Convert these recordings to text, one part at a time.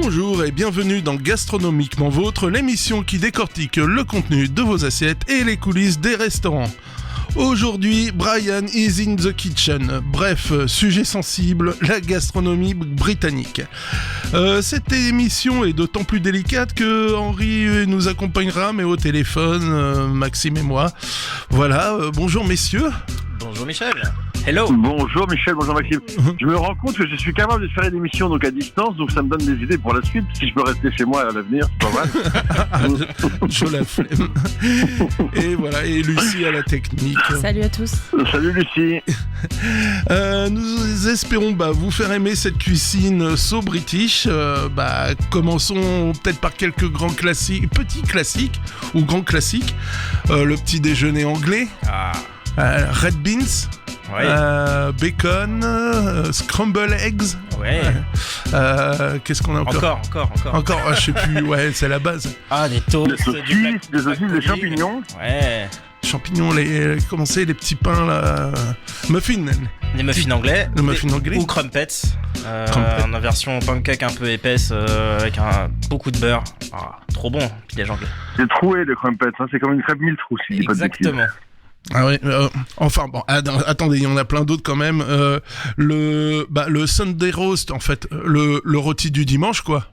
Bonjour et bienvenue dans Gastronomiquement Vôtre, l'émission qui décortique le contenu de vos assiettes et les coulisses des restaurants. Aujourd'hui, Brian is in the kitchen. Bref, sujet sensible, la gastronomie britannique. Cette émission est d'autant plus délicate que Henri nous accompagnera, mais au téléphone, Maxime et moi. Voilà, bonjour messieurs. Bonjour Michel. Hello. Bonjour Michel, bonjour Maxime. Je me rends compte que je suis capable de faire une émission donc à distance, donc ça me donne des idées pour la suite. Si je peux rester chez moi à l'avenir, c'est pas mal. Je la flemme. Et voilà, et Lucie à la technique. Salut à tous. Salut Lucie. Nous espérons vous faire aimer cette cuisine so british. Commençons peut-être par quelques grands classiques, petits classiques ou grands classiques. Le petit déjeuner anglais. Red beans. Ouais. Bacon, scramble eggs. Ouais. Qu'est-ce qu'on a encore, je sais plus. Ouais, c'est la base. Ah, des toasts, des saucisses, des champignons. Ouais. Champignons, les petits pains là. Muffins. Les muffins anglais. Le muffin anglais. Ou crumpets. En version pancake un peu épaisse avec beaucoup de beurre. Trop bon, pilage anglais. C'est troué le crumpets, hein, c'est comme une crêpe mille trous. Si exactement. Ah ouais, attendez, il y en a plein d'autres quand même. Le Sunday roast, en fait, le rôti du dimanche, quoi.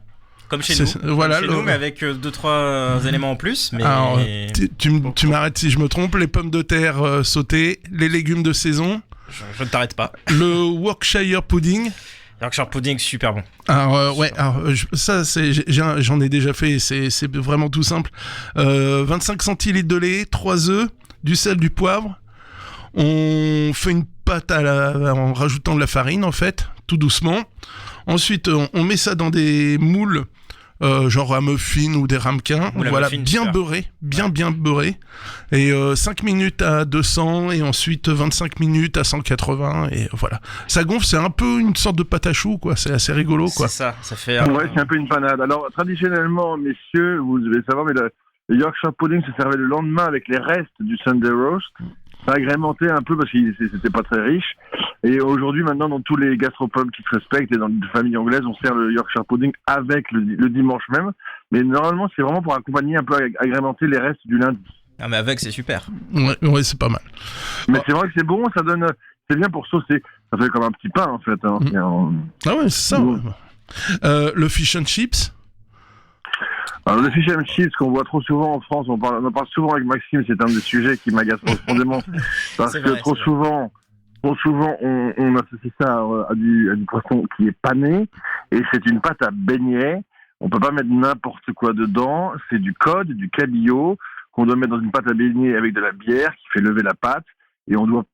Comme chez nous. Voilà, nous, mais avec 2-3 éléments en plus. Mais... Alors, tu m'arrêtes si je me trompe. Les pommes de terre sautées, les légumes de saison. Je ne t'arrête pas. Le Yorkshire pudding. Yorkshire pudding, super bon. Alors, j'en ai déjà fait, c'est vraiment tout simple. 25 centilitres de lait, 3 œufs, du sel, du poivre. On fait une pâte en rajoutant de la farine, en fait, tout doucement. Ensuite, on met ça dans des moules, genre à muffins ou des ramequins. Voilà, muffin, bien beurré, bien beurré. Et 5 minutes à 200 et ensuite 25 minutes à 180 et voilà. Ça gonfle, c'est un peu une sorte de pâte à choux, quoi. C'est assez rigolo, quoi. C'est ça fait... Ouais, c'est un peu une panade. Alors, traditionnellement, messieurs, vous devez savoir, mais le Yorkshire pudding se servait le lendemain avec les restes du Sunday roast. Ça agrémentait un peu parce que c'était pas très riche. Et aujourd'hui, maintenant, dans tous les gastropubs qui se respectent et dans les familles anglaises, on sert le Yorkshire pudding avec le dimanche même. Mais normalement, c'est vraiment pour accompagner un peu, agrémenter les restes du lundi. Ah, mais avec, c'est super. Ouais, c'est pas mal. Mais c'est vrai que c'est bon, ça donne, c'est bien pour saucer. Ça fait comme un petit pain, en fait. Hein. Ah ouais, c'est ça. Ouais. Le fish and chips. Alors, le fish and chips qu'on voit trop souvent en France, on en parle souvent avec Maxime, c'est un des sujets qui m'agace profondément. Parce que trop souvent, on associe ça à du poisson qui est pané, et c'est une pâte à beignets. On peut pas mettre n'importe quoi dedans. C'est du cod, du cabillaud, qu'on doit mettre dans une pâte à beignets avec de la bière qui fait lever la pâte. Et on doit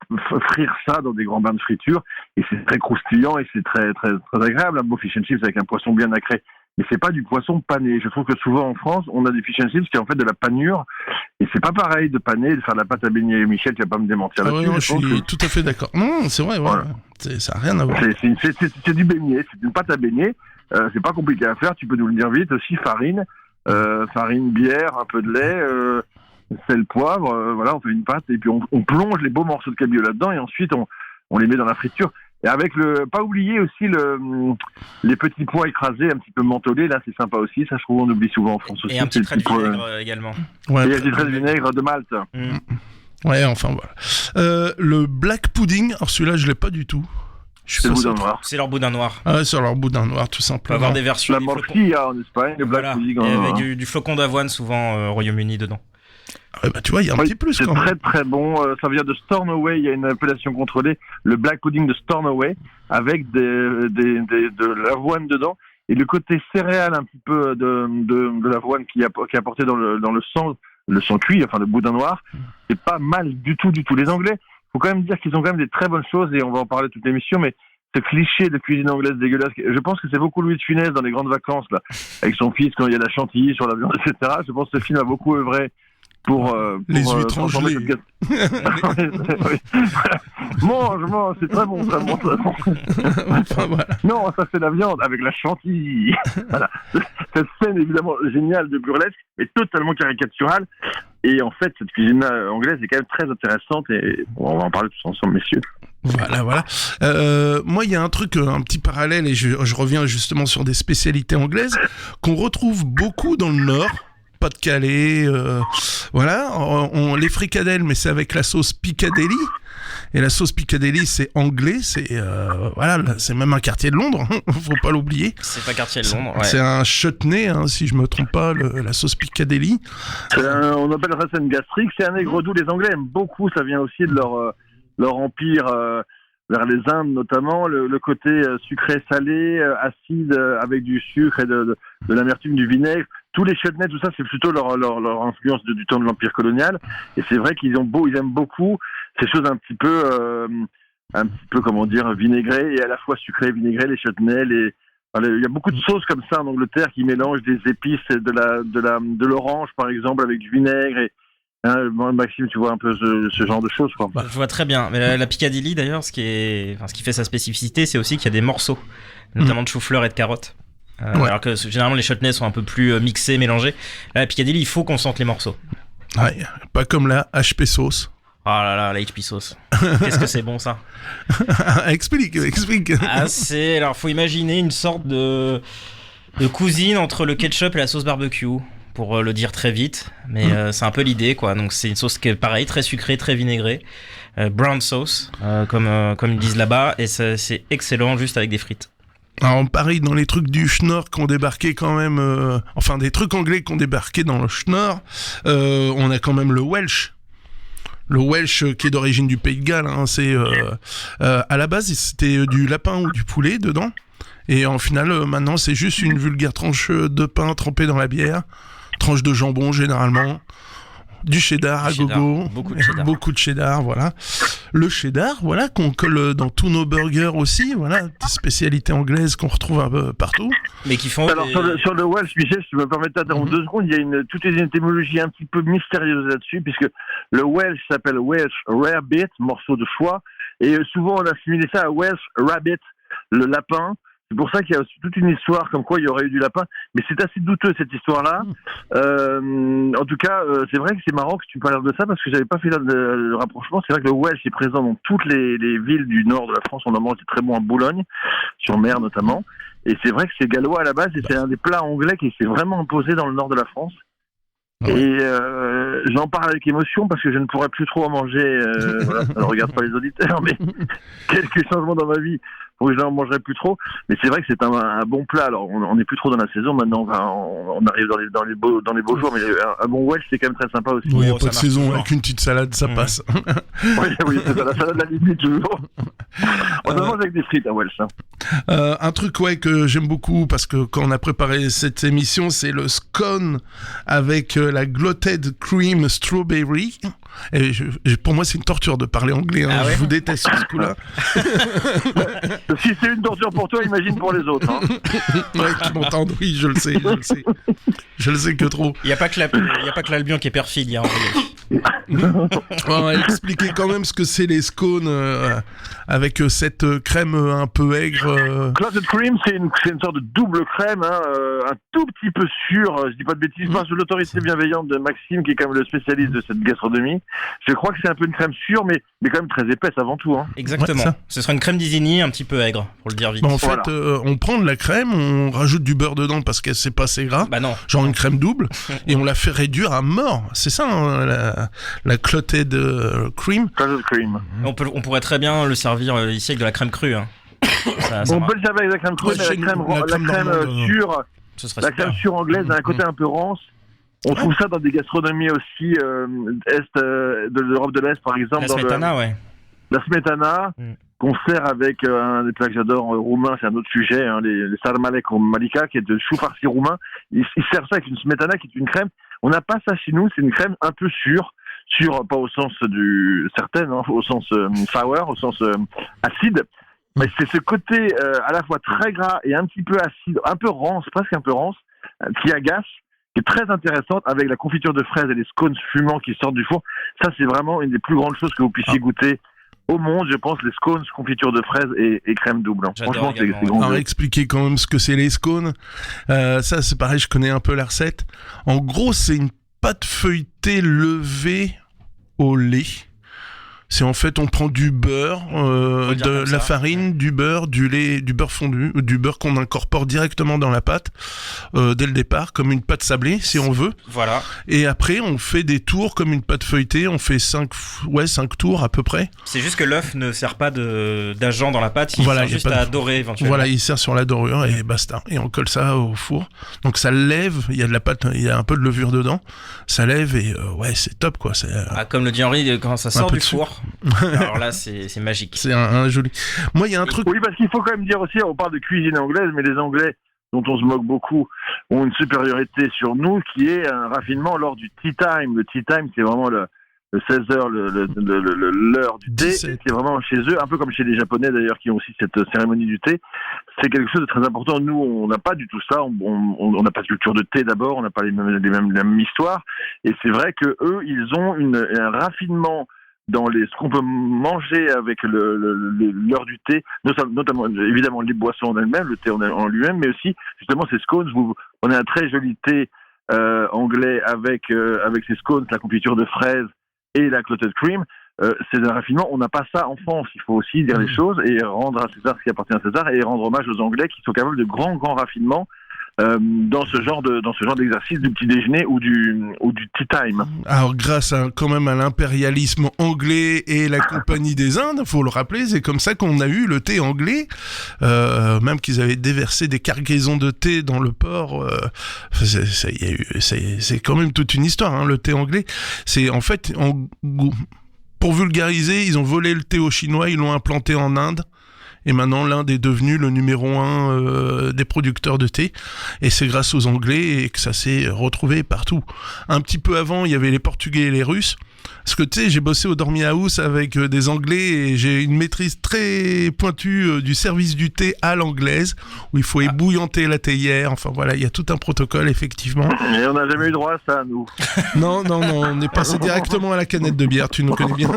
frire ça dans des grands bains de friture. Et c'est très croustillant et c'est très, très, très agréable, un beau fish and chips avec un poisson bien nacré. Mais c'est pas du poisson pané. Je trouve que souvent en France, on a des fish and chips qui est en fait de la panure. Et c'est pas pareil de paner et de faire de la pâte à beignets. Michel, tu vas pas me démentir là-dessus. Ouais, je suis tout à fait d'accord. Non, c'est vrai, voilà. Ça n'a rien à voir. C'est du beignet, c'est une pâte à beignets. C'est pas compliqué à faire, tu peux nous le dire vite. Aussi farine, bière, un peu de lait, sel, poivre. Voilà, on fait une pâte et puis on plonge les beaux morceaux de cabillaud là-dedans et ensuite on les met dans la friture. Et avec pas oublier aussi les petits pois écrasés, un petit peu mentholés, là c'est sympa aussi, ça je trouve on oublie souvent en France aussi. Et un petit trait de vinaigre également. Ouais, et un petit trait de vinaigre de Malte. Ouais, enfin voilà. Le black pudding, alors celui-là je l'ai pas du tout. C'est le boudin noir. C'est leur boudin noir. Ah ouais, c'est leur boudin noir tout simplement. On peut avoir des versions. La morcilla en Espagne, le black pudding. Et avec du flocon d'avoine souvent au Royaume-Uni dedans. Ah ouais, tu vois, il y a un petit plus quand même. C'est très très bon. Ça vient de Stornoway, il y a une appellation contrôlée, le black pudding de Stornoway, avec de l'avoine dedans. Et le côté céréal un petit peu de l'avoine qui est apporté dans le sang cuit, enfin le boudin noir, c'est pas mal du tout. Les Anglais, faut quand même dire qu'ils ont quand même des très bonnes choses, et on va en parler toute l'émission, mais ce cliché de cuisine anglaise dégueulasse, je pense que c'est beaucoup Louis de Funès dans les grandes vacances, là, avec son fils quand il y a la chantilly sur la viande, etc. Je pense que ce film a beaucoup œuvré pour les huîtres en gelée. Mange, c'est très bon. Enfin, voilà. Non, ça c'est la viande avec la chantilly. Voilà. Cette scène évidemment géniale de burlesque, mais totalement caricaturale. Et en fait, cette cuisine anglaise est quand même très intéressante et on va en parler tous ensemble, messieurs. Voilà. Moi, il y a un truc, un petit parallèle, et je reviens justement sur des spécialités anglaises qu'on retrouve beaucoup dans le Nord. Pas-de-Calais, voilà. Les fricadelles, mais c'est avec la sauce Piccadilly. Et la sauce Piccadilly, c'est anglais, c'est même un quartier de Londres, faut pas l'oublier. C'est pas quartier de Londres, ouais. C'est un chutney, si je me trompe pas, la sauce Piccadilly. On appelle ça une gastrique, c'est un aigre doux. Les Anglais aiment beaucoup, ça vient aussi de leur empire vers les Indes notamment, le côté sucré-salé, acide avec du sucre et de l'amertume du vinaigre. Tous les chutneys, tout ça, c'est plutôt leur influence du temps de l'empire colonial. Et c'est vrai qu'ils aiment beaucoup ces choses un petit peu comment dire, vinaigrées et à la fois sucrées et vinaigrées, les chutneys, il y a beaucoup de sauces comme ça en Angleterre qui mélangent des épices et de l'orange par exemple avec du vinaigre et Maxime, tu vois un peu ce genre de choses, quoi. Je vois très bien. Mais la Piccadilly, d'ailleurs, ce qui fait sa spécificité, c'est aussi qu'il y a des morceaux, notamment de chou-fleur et de carottes. Alors que généralement les chutneys sont un peu plus mixés, mélangés. Là, la Piccadilly, il faut qu'on sente les morceaux. Ouais, pas comme la HP sauce. Oh là là, la HP sauce. Qu'est-ce que c'est bon ça. Explique. Alors faut imaginer une sorte de cousine entre le ketchup et la sauce barbecue. Pour le dire très vite, mais c'est un peu l'idée, quoi. Donc c'est une sauce qui est pareil, très sucrée, très vinaigrée, brown sauce, comme ils disent là-bas, et c'est excellent juste avec des frites. Alors pareil, dans les trucs du Schnorr qui ont débarqué quand même, des trucs anglais qui ont débarqué dans le Schnorr, on a quand même le Welsh. Le Welsh qui est d'origine du Pays de Galles, c'est à la base c'était du lapin ou du poulet dedans, et en final maintenant c'est juste une vulgaire tranche de pain trempée dans la bière. Tranche de jambon généralement, du cheddar à gogo, beaucoup de cheddar, voilà. Le cheddar, voilà, qu'on colle dans tous nos burgers aussi, voilà, des spécialités anglaises qu'on retrouve un peu partout. Mais qui font. Alors sur le Welsh, Michel, si tu me permets d'interrompre 2 secondes, il y a toute une étymologie un petit peu mystérieuse là-dessus, puisque le Welsh s'appelle Welsh Rarebit, morceau de foie, et souvent on a assimilé ça à Welsh Rabbit, le lapin. C'est pour ça qu'il y a aussi toute une histoire comme quoi il y aurait eu du lapin, mais c'est assez douteux cette histoire-là. En tout cas, c'est vrai que c'est marrant que tu parles de ça parce que j'avais pas fait le rapprochement. C'est vrai que le Welsh est présent dans toutes les villes du nord de la France. On en mange très bon en Boulogne, sur mer notamment. Et c'est vrai que c'est gallois à la base et c'est un des plats anglais qui s'est vraiment imposé dans le nord de la France. Et j'en parle avec émotion parce que je ne pourrais plus trop en manger. Voilà, ça ne regarde pas les auditeurs, mais quelques changements dans ma vie. Donc je n'en mangerai plus trop, mais c'est vrai que c'est un bon plat. Alors on n'est plus trop dans la saison maintenant, on arrive dans les beaux jours, mais un bon Welsh c'est quand même très sympa aussi. Oui, il n'y a pas de saison, avec une petite salade ça passe. Oui, c'est ça, la salade la limite toujours. On en mange avec des frites à Welsh. Un truc que j'aime beaucoup parce que quand on a préparé cette émission, c'est le scone avec la Glotted Cream Strawberry. Et pour moi c'est une torture de parler anglais, je vous déteste sur ce coup-là. Si c'est une torture pour toi, imagine pour les autres. Ouais, qui m'entendent, oui, je le sais. Je le sais que trop. Il n'y a pas que l'Albion qui est perfide, il y a on va expliquer quand même ce que c'est les scones avec cette crème un peu aigre. Clotted Cream, c'est une sorte de double crème, un tout petit peu sûre, je dis pas de bêtises, pas sous l'autorité bienveillante de Maxime, qui est quand même le spécialiste de cette gastronomie. Je crois que c'est un peu une crème sûre, mais quand même très épaisse avant tout. Exactement. Ouais, ce sera une crème d'Isigny un petit peu aigre, pour le dire vite. En fait, on prend de la crème, on rajoute du beurre dedans parce que c'est pas assez gras. Bah non. Genre une crème double, et on la fait réduire à mort. C'est ça, la clotted cream. Clotted cream. On pourrait très bien le servir ici avec de la crème crue. On peut le servir avec la crème crue, mais la crème sûre. La crème sûre anglaise a un côté un peu rance. On trouve ça dans des gastronomies aussi de l'Europe de l'Est, par exemple. La smetana, La smetana, qu'on sert avec un des plats que j'adore, roumain, c'est un autre sujet, les sarmalek ou malika, qui est de chou farci roumain. Ils servent ça avec une smetana qui est une crème. On n'a pas ça chez nous, c'est une crème un peu sûre, pas au sens certaine, au sens sour, au sens acide. Mais c'est ce côté à la fois très gras et un petit peu acide, un peu rance, presque un peu rance, qui agace, qui est très intéressante avec la confiture de fraises et les scones fumants qui sortent du four. Ça, c'est vraiment une des plus grandes choses que vous puissiez goûter au monde, je pense, les scones, confiture de fraises et crème double. Franchement, c'est grand. On va expliquer quand même ce que c'est les scones. Ça, c'est pareil, je connais un peu la recette. En gros, c'est une pâte feuilletée levée au lait. C'est en fait, on prend du beurre, de la farine, du beurre, du lait, du beurre fondu, du beurre qu'on incorpore directement dans la pâte dès le départ, comme une pâte sablée, si on veut. Voilà. Et après, on fait des tours comme une pâte feuilletée. On fait 5 tours à peu près. C'est juste que l'œuf ne sert pas d'agent dans la pâte, il Voilà, sert juste à dorer éventuellement. Voilà, il sert sur la dorure et basta. Et on colle ça au four. Donc ça lève, il y a de la pâte, il y a un peu de levure dedans. Ça lève et c'est top quoi. Comme le dit Henri, quand ça sort du four, alors là c'est magique. C'est un joli. Moi, il y a un truc. Oui, parce qu'il faut quand même dire aussi, on parle de cuisine anglaise, mais les Anglais, dont on se moque beaucoup, ont une supériorité sur nous qui est un raffinement lors du tea time. Le tea time, c'est vraiment le 16h, l'heure du thé. 17. C'est vraiment chez eux, un peu comme chez les Japonais d'ailleurs, qui ont aussi cette cérémonie du thé. C'est quelque chose de très important. Nous, on n'a pas du tout ça. On n'a pas de culture de thé d'abord. On n'a pas la même histoire. Et c'est vrai que eux, ils ont un raffinement dans ce qu'on peut manger avec l'heure du thé, notamment évidemment les boissons en elles-mêmes, le thé en lui-même, mais aussi justement ces scones. On a un très joli thé anglais avec ces scones, la confiture de fraises et la clotted cream. C'est un raffinement. On n'a pas ça en France. Il faut aussi dire les choses et rendre à César ce qui appartient à César et rendre hommage aux Anglais qui sont capables de grands raffinements dans ce genre d'exercice du petit déjeuner ou du tea time. Alors grâce quand même à l'impérialisme anglais et la Compagnie des Indes, faut le rappeler, c'est comme ça qu'on a eu le thé anglais, même qu'ils avaient déversé des cargaisons de thé dans le port. C'est quand même toute une histoire, hein, le thé anglais. C'est en fait, pour vulgariser, ils ont volé le thé aux Chinois, ils l'ont implanté en Inde. Et maintenant, l'Inde est devenue le numéro 1 des producteurs de thé. Et c'est grâce aux Anglais et que ça s'est retrouvé partout. Un petit peu avant, il y avait les Portugais et les Russes. Parce que tu sais, j'ai bossé au Dormy House avec des Anglais et j'ai une maîtrise très pointue du service du thé à l'anglaise, où il faut ébouillanter la théière. Enfin voilà, il y a tout un protocole, effectivement. Et on n'a jamais eu droit à ça, nous. Non, on est passé directement à la canette de bière, tu nous connais bien.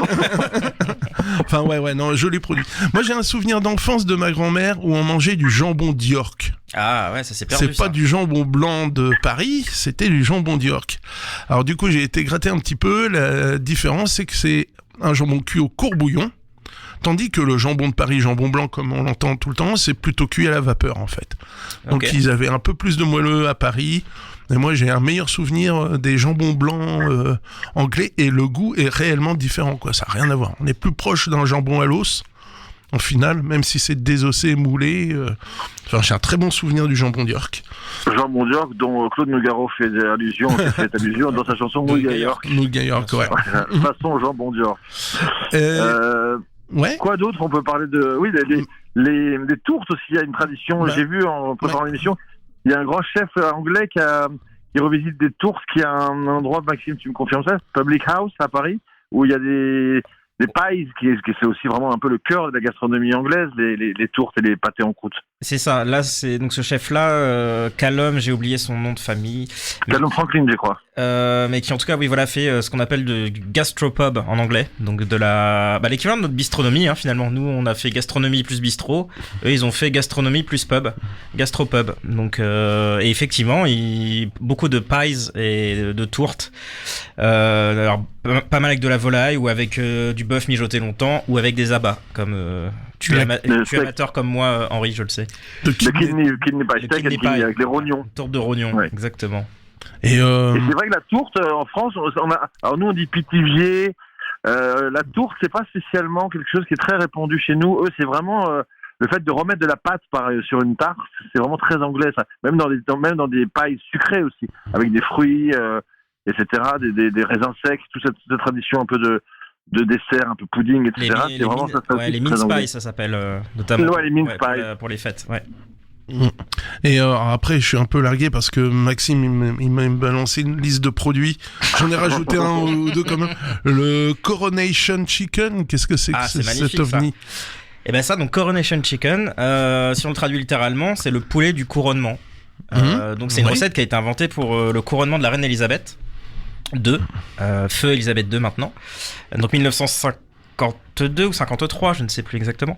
Enfin non, joli produit. Moi j'ai un souvenir d'enfance de ma grand-mère où on mangeait du jambon d'York. Ah ouais, ça s'est perdu. C'est pas du jambon blanc de Paris, c'était du jambon d'York. Alors du coup, j'ai été gratter un petit peu. La différence, c'est que c'est un jambon cuit au courbouillon, tandis que le jambon de Paris, jambon blanc, comme on l'entend tout le temps, c'est plutôt cuit à la vapeur en fait. Donc ils avaient un peu plus de moelleux à Paris. Et moi, j'ai un meilleur souvenir des jambons blancs anglais et le goût est réellement différent, quoi. Ça n'a rien à voir. On est plus proche d'un jambon à l'os. En final, même si c'est désossé, moulé, j'ai un très bon souvenir du jambon d'York. Jambon d'York, dont Claude Nougaro fait allusion dans sa chanson Nougat York. Nougat York, ouais. Façon jambon d'York. Ouais. Quoi d'autre on peut parler de... Oui, les tourtes aussi, il y a une tradition. J'ai vu en préparant l'émission, il y a un grand chef anglais qui revisite des tourtes, qui a un endroit, Maxime, tu me confirmes ça, Public House à Paris, où il y a des pies, qui c'est aussi vraiment un peu le cœur de la gastronomie anglaise, les tourtes et les pâtés en croûte. C'est ça, là c'est donc ce chef-là, Callum, j'ai oublié son nom de famille. Callum Franklin, je crois. Mais qui en tout cas, oui, voilà, fait ce qu'on appelle du gastropub en anglais, donc de l'équivalent de notre bistronomie, hein, finalement. Nous, on a fait gastronomie plus bistrot, eux, ils ont fait gastronomie plus pub, gastropub. Donc, et effectivement, beaucoup de pies et de tourtes. Alors, pas mal avec de la volaille ou avec du bœuf mijoté longtemps ou avec des abats, comme tu es amateur comme moi, Henri, je le sais. Le kidney pie steak avec les rognons. Tourte de rognons, ouais. Exactement. Et c'est vrai que la tourte, en France, alors nous on dit pitivier. La tourte, c'est pas spécialement quelque chose qui est très répandu chez nous. Eux, c'est vraiment le fait de remettre de la pâte sur une tarte. C'est vraiment très anglais, ça. Même dans des pailles sucrées aussi, avec des fruits, etc., des raisins secs, toute cette tradition un peu de dessert, un peu pudding, etc. C'est vraiment ça. Les mince pies, ça s'appelle notamment. Ouais, les mince pies pour les fêtes. Ouais. Et après, je suis un peu largué parce que Maxime, il m'a balancé une liste de produits. J'en ai rajouté un ou deux quand même. Le Coronation Chicken, qu'est-ce que c'est que cet ovni? Et ben ça, donc Coronation Chicken, si on le traduit littéralement, c'est le poulet du couronnement. Donc c'est une recette qui a été inventée pour le couronnement de la reine Elisabeth II, feu Elisabeth II maintenant. Donc 1952 ou 53, je ne sais plus exactement.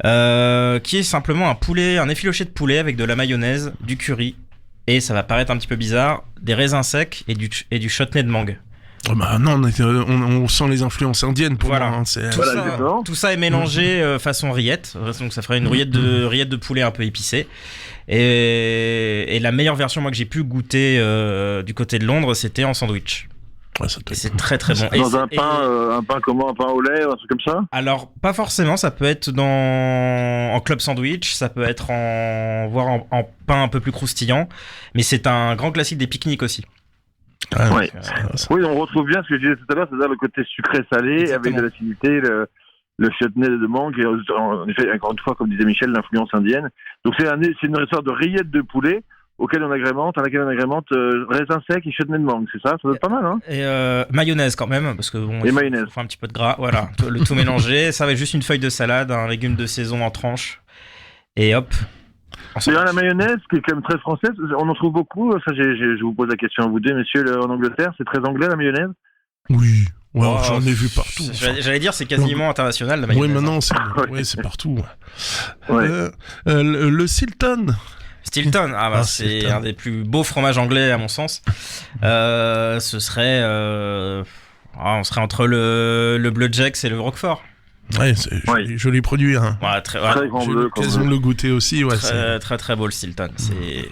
Qui est simplement un effiloché de poulet avec de la mayonnaise, du curry, et ça va paraître un petit peu bizarre, des raisins secs et du chutney de mangue. Oh bah non, on sent les influences indiennes pour Voilà. moi. Hein, Tout ça est mélangé façon rillette, donc ça ferait une rillette de poulet un peu épicée. Et la meilleure version moi que j'ai pu goûter du côté de Londres, c'était en sandwich. Ouais, et c'est très très bon. Dans un pain comment, un pain au lait ou un truc comme ça? Alors pas forcément, ça peut être en club sandwich, ça peut être en pain un peu plus croustillant, mais c'est un grand classique des pique-niques aussi. Ah, ouais. Oui, on retrouve bien ce que je disais tout à l'heure, c'est-à-dire le côté sucré-salé. Exactement. Avec de l'acidité, le chutney de mangue, et en effet, encore une fois, comme disait Michel, l'influence indienne. Donc c'est une sorte de rillette de poulet à laquelle on agrémente raisin sec et chutney de mangue, c'est ça? Ça doit être pas mal, hein? Et mayonnaise quand même, parce que mayonnaise. Faut un petit peu de gras, voilà, le tout mélangé. Ça va être juste une feuille de salade, un légume de saison en tranches, et hop. C'est la mayonnaise qui est quand même très française. On en trouve beaucoup. Ça, je vous pose la question à vous deux, messieurs, en Angleterre, c'est très anglais la mayonnaise? Oui. Ouais, j'en ai vu partout. J'allais dire, c'est quasiment international la mayonnaise. Oui, maintenant, c'est partout. Ouais. Le Stilton. Stilton, c'est Stilton. Un des plus beaux fromages anglais à mon sens. Ce serait, on serait entre le Bleu Jacks et le Roquefort. Ouais, c'est joli produit. Hein. Ouais, très grand bleu. J'ai l'occasion de le goûter aussi. Ouais, très très beau le Stilton. C'est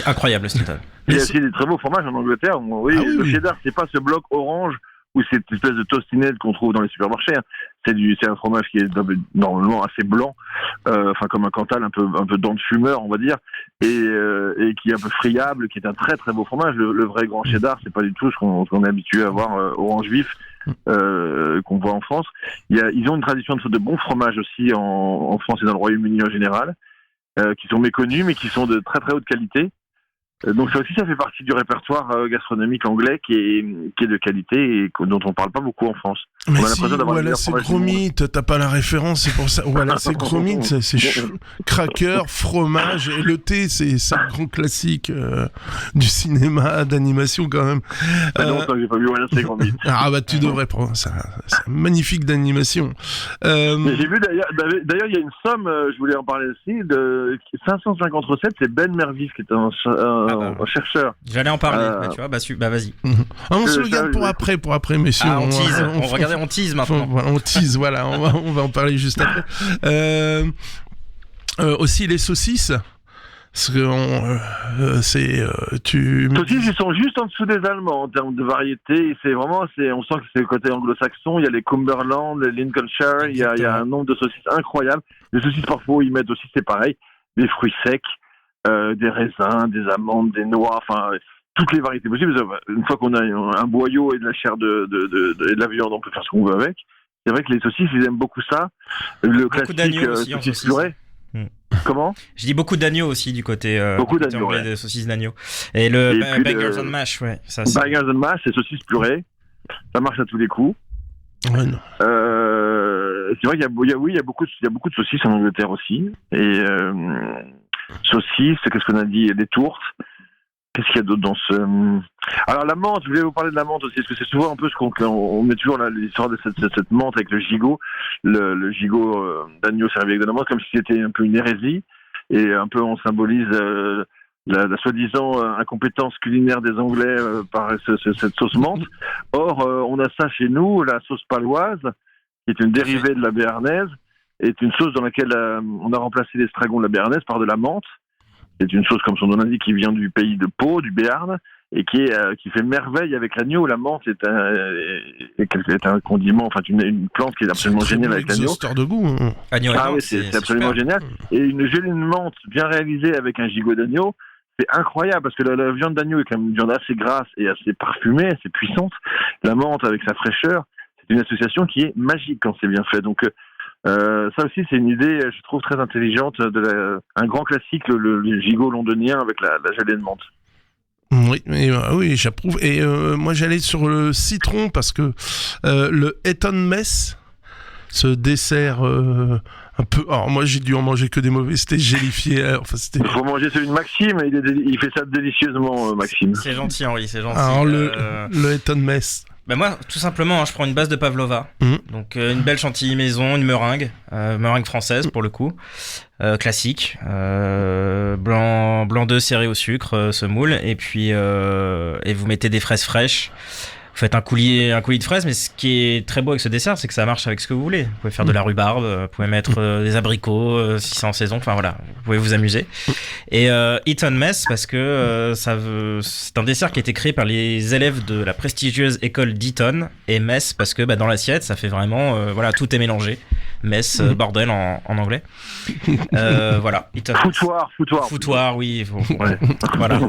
incroyable le Stilton. Il y a aussi des très beaux fromages en Angleterre. Oui, le cheddar, c'est pas ce bloc orange ou cette espèce de tostinette qu'on trouve dans les supermarchés. Hein. C'est un fromage qui est normalement assez blanc, comme un Cantal, un peu dent de fumeur, on va dire, et qui est un peu friable, qui est un très très beau fromage. Le vrai grand cheddar, c'est pas du tout ce qu'on est habitué à voir orange vif. Qu'on voit en France. Ils ont une tradition de bons fromages aussi en France et dans le Royaume-Uni en général, qui sont méconnus mais qui sont de très très haute qualité. Donc ça aussi, ça fait partie du répertoire gastronomique anglais qui est de qualité et dont on parle pas beaucoup en France. Mais voilà, c'est Gromit, t'as pas la référence, c'est pour ça. Voilà, c'est Gromit, c'est cracker, fromage, et le thé, c'est le grand classique du cinéma, d'animation quand même. Non, j'ai pas vu, voilà, c'est Gromit. Ah bah tu devrais prendre ça, c'est magnifique d'animation. Mais j'ai vu d'ailleurs, il y a une somme, je voulais en parler aussi, de 550 recettes, c'est Ben Mervis qui est un chercheur. J'allais en parler, tu vois, vas-y. On se le garde pour après, messieurs. On tease, on tease maintenant. On tease, voilà, on va en parler juste après. Aussi les saucisses. Parce que saucisses, ils sont juste en dessous des Allemands en termes de variété. On sent que c'est le côté anglo-saxon. Il y a les Cumberland, les Lincolnshire. Il y a un nombre de saucisses incroyable. Les saucisses, parfois, ils mettent aussi, c'est pareil, des fruits secs. Des raisins, des amandes, des noix, enfin toutes les variétés possibles. Une fois qu'on a un boyau et de la chair et de la viande, on peut faire ce qu'on veut avec. C'est vrai que les saucisses, ils aiment beaucoup ça. Le beaucoup d'agneau aussi, saucisse purée. Comment? Je dis beaucoup d'agneau aussi du côté d'agneau, anglais, des saucisses d'agneau. Et le bangers and mash, ouais. Ça, bangers and mash, c'est saucisses purée. Ça marche à tous les coups. Ouais, non. C'est vrai qu'il y a beaucoup de saucisses en Angleterre aussi. Et saucisses, qu'est-ce qu'on a dit? Des tourtes. Qu'est-ce qu'il y a d'autre dans ce... Alors la menthe, je voulais vous parler de la menthe aussi, parce que c'est souvent un peu ce on met toujours l'histoire de cette menthe avec le gigot, le gigot d'agneau servi avec de la menthe, comme si c'était un peu une hérésie, et un peu on symbolise la soi-disant incompétence culinaire des Anglais par cette sauce menthe. Or, on a ça chez nous, la sauce paloise, qui est une dérivée de la béarnaise, est une sauce dans laquelle on a remplacé l'estragon de la béarnaise par de la menthe. C'est une sauce, comme son nom l'indique, qui vient du pays de Pau, du Béarn, et qui fait merveille avec l'agneau. La menthe est un condiment, enfin une plante qui est absolument géniale avec l'agneau. C'est de goût. Hein. Oui, c'est absolument super. Génial. Et une gelée de menthe bien réalisée avec un gigot d'agneau, c'est incroyable, parce que la viande d'agneau est quand même une viande assez grasse et assez parfumée, assez puissante. La menthe, avec sa fraîcheur, c'est une association qui est magique quand c'est bien fait. Donc ça aussi, c'est une idée, je trouve, très intelligente, un grand classique, le gigot londonien avec la gelée de menthe. Oui, j'approuve. Et moi, j'allais sur le citron parce que le Eton Mess, ce dessert un peu... Alors, moi, j'ai dû en manger que des mauvais, c'était gélifié. Il faut manger celui de Maxime, il fait ça délicieusement, Maxime. C'est gentil, Henri, c'est gentil. Alors, le Eton Mess... moi, tout simplement, je prends une base de pavlova, donc une belle chantilly maison, une meringue française pour le coup, classique, blanc d'œuf serré au sucre, semoule, et puis et vous mettez des fraises fraîches, faites un coulis de fraises, mais ce qui est très beau avec ce dessert, c'est que ça marche avec ce que vous voulez. Vous pouvez faire de la rhubarbe, vous pouvez mettre des abricots si c'est en saison, enfin voilà, vous pouvez vous amuser. Et Eton Mess, parce que c'est un dessert qui a été créé par les élèves de la prestigieuse école d'Eton, et Mess, parce que dans l'assiette, ça fait vraiment, voilà, tout est mélangé. Mess, bordel en anglais. Voilà. Foutoir, oui. Ouais. Voilà.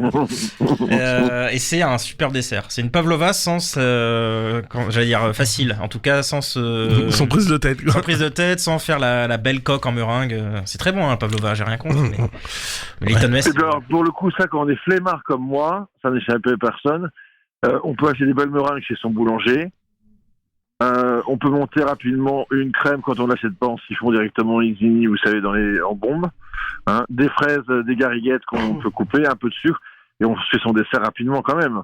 Et c'est un super dessert. C'est une pavlova j'allais dire facile, en tout cas sans sans prise de tête. Sans prise de tête, sans faire la belle coque en meringue. C'est très bon, pavlova, j'ai rien contre. Mais Eton Mess. Alors, pour le coup, ça, quand on est flemmard comme moi, ça n'échappe à personne. On peut acheter des belles meringues chez son boulanger. On peut monter rapidement une crème quand on l'achète pas en siphon directement Xini, vous savez, en bombe. Des fraises, des gariguettes qu'on peut couper, un peu de sucre, et on fait son dessert rapidement quand même.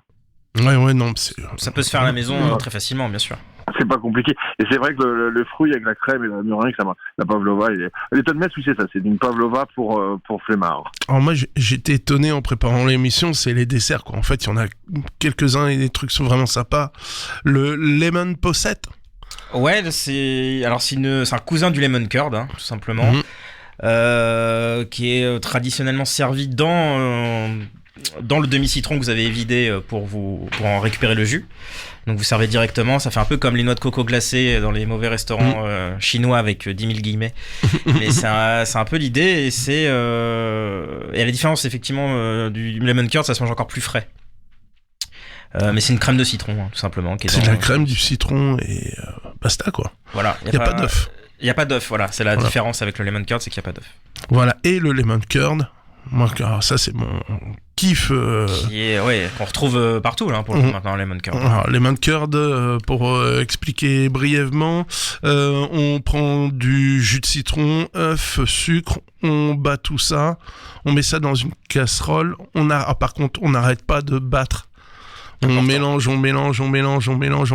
Ouais, non. Ça peut se faire à la maison très facilement, bien sûr. C'est pas compliqué. Et c'est vrai que le fruit avec la crème et la meringue, la pavlova, l'état de messe, oui, c'est ça. C'est une pavlova pour flemmard. Alors moi, j'étais étonné en préparant l'émission, c'est les desserts, quoi. En fait, il y en a quelques-uns et des trucs sont vraiment sympas. Le lemon posset. Ouais, c'est un cousin du lemon curd, tout simplement, qui est traditionnellement servi dans le demi-citron que vous avez évidé pour en récupérer le jus. Donc vous servez directement, ça fait un peu comme les noix de coco glacées dans les mauvais restaurants chinois avec 10 000 guillemets. Mais c'est un peu l'idée, et et la différence effectivement du lemon curd, ça se mange encore plus frais. Mais c'est une crème de citron, tout simplement. C'est de la crème, du citron et basta, quoi. Voilà. Il n'y a pas d'œuf. Il n'y a pas d'œuf, voilà. C'est la différence avec le lemon curd, c'est qu'il n'y a pas d'œuf. Voilà, et le lemon curd, moi, ça c'est mon kiff. Qu'on retrouve partout, là, pour le coup, maintenant, le lemon curd. Alors, lemon curd, pour expliquer brièvement, on prend du jus de citron, œuf, sucre, on bat tout ça, on met ça dans une casserole. Par contre, on n'arrête pas de battre. On mélange, on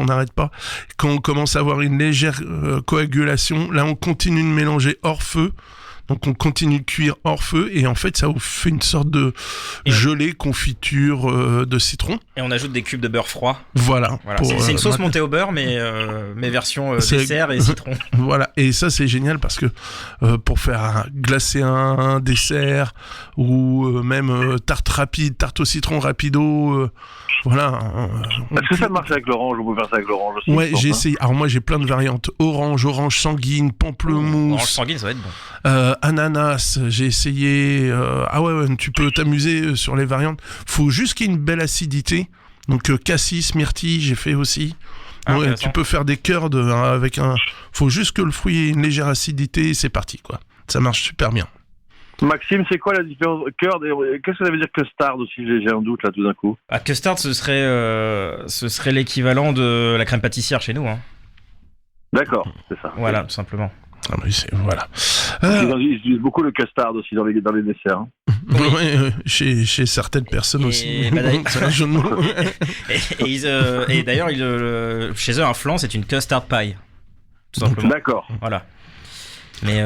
n'arrête pas. Quand on commence à avoir une légère coagulation, là on continue de mélanger hors feu. Donc on continue de cuire hors feu et en fait ça vous fait une sorte de gelée, confiture de citron. Et on ajoute des cubes de beurre froid. Voilà. C'est une sauce montée au beurre mais version dessert et citron. Voilà, et ça c'est génial parce que pour faire glacer un dessert ou même tarte au citron rapido, voilà. Est-ce que ça marche avec l'orange? On peut faire ça avec l'orange aussi? Ouais, j'ai essayé. Alors moi j'ai plein de variantes. Orange sanguine, pamplemousse. Orange sanguine, ça va être bon. Ananas, j'ai essayé. Tu peux t'amuser sur les variantes. Faut juste qu'il y ait une belle acidité. Donc cassis, myrtille, j'ai fait aussi. Tu peux faire des curds avec un. Faut juste que le fruit ait une légère acidité. Et c'est parti, quoi. Ça marche super bien. Maxime, c'est quoi la différence curd et qu'est-ce que ça veut dire custard aussi? J'ai un doute là tout d'un coup. Custard, ce serait l'équivalent de la crème pâtissière chez nous. D'accord, c'est ça. Voilà, tout simplement. Ah oui, voilà. Ils utilisent beaucoup le custard aussi dans les desserts. Oui, chez certaines personnes aussi. C'est un jeu de mots. Et d'ailleurs, chez eux, un flan, c'est une custard pie. Tout simplement. D'accord. Voilà. Mais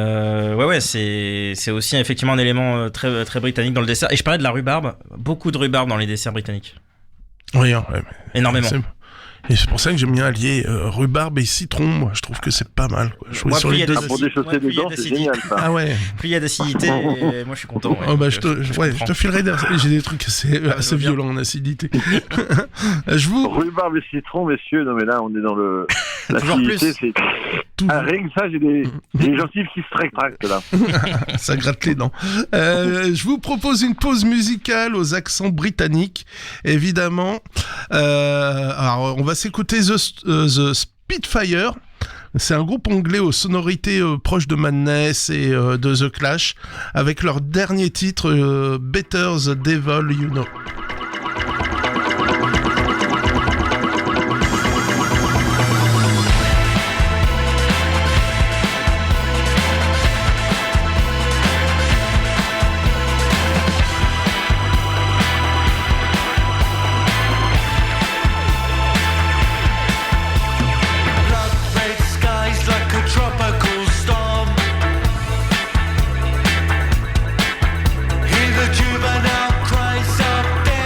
c'est aussi effectivement un élément très, très britannique dans le dessert. Et je parlais de la rhubarbe, beaucoup de rhubarbe dans les desserts britanniques. Oui, énormément. Et c'est pour ça que j'aime bien allier rhubarbe et citron. Moi, je trouve que c'est pas mal, quoi. Pour déchausser les dents, c'est génial, ça. Ah ouais. Plus il y a d'acidité, moi je suis content. Je te filerai j'ai des trucs assez violents en acidité. Rhubarbe et citron, messieurs. Non mais là, on est dans l'acidité. C'est rien que ça, j'ai des gencives qui se rétractent là. Ça gratte les dents. Je vous propose une pause musicale aux accents britanniques, évidemment. Alors, on va s'écouter The Spitfire. C'est un groupe anglais aux sonorités proches de Madness et de The Clash, avec leur dernier titre, Better the Devil You Know. Juvenile cries of death.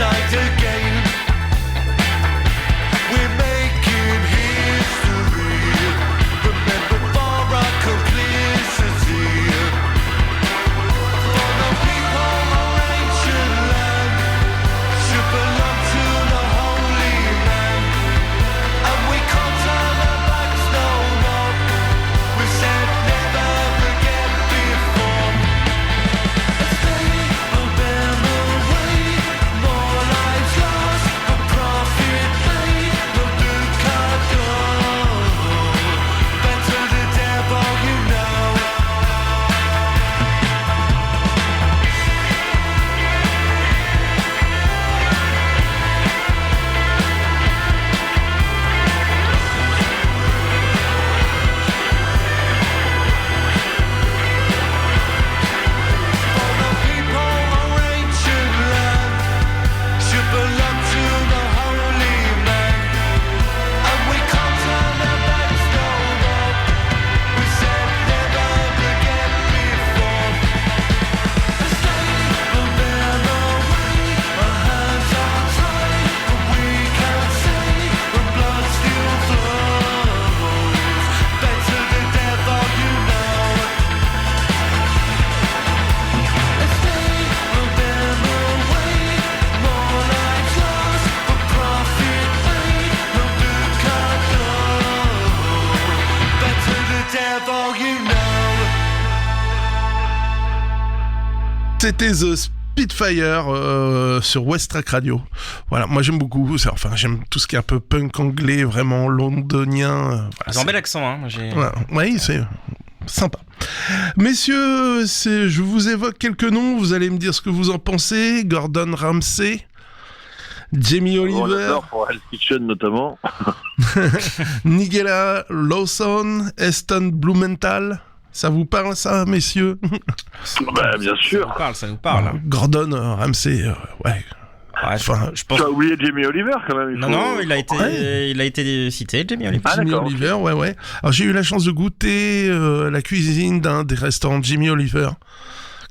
sight again. We're making history. Remember for our complicity. For the people of ancient land should belong to the holy man. And we can't turn our backs, no, no. We said never forget before. As they will bear away, more lives lost, for profit made, no ducado. Better the devil you know. For the people of ancient land should belong to the holy man. And we can't turn our backs, no, no. We said never forget before. As they will bear away, our hands are tied, but we can't say when blood still flows. Better the devil you know. As they will bear away, more lives lost, for profit made, no ducado. Better the devil you know. C'était The Spitfire sur West Track Radio. Voilà, moi j'aime beaucoup. Enfin, j'aime tout ce qui est un peu punk anglais, vraiment londonien. Voilà, Ils ont un bel accent, hein. Moi, j'ai... Voilà. Oui, c'est sympa. Messieurs, je vous évoque quelques noms, vous allez me dire ce que vous en pensez. Gordon Ramsay, Jamie On Oliver, adore pour Hell's Kitchen notamment. Nigella Lawson, Eston Blumenthal. Ça vous parle ça, messieurs? Bah, bien sûr. Ça nous parle. Gordon Ramsay, ouais. Ouais, Enfin, je pense. Tu as oublié Jamie Oliver quand même. Non, il a été, Ouais. il a été cité, Jamie Oliver. Ah, Jimmy d'accord, Oliver, ouais. Alors j'ai eu la chance de goûter la cuisine d'un des restaurants de Jimmy Oliver.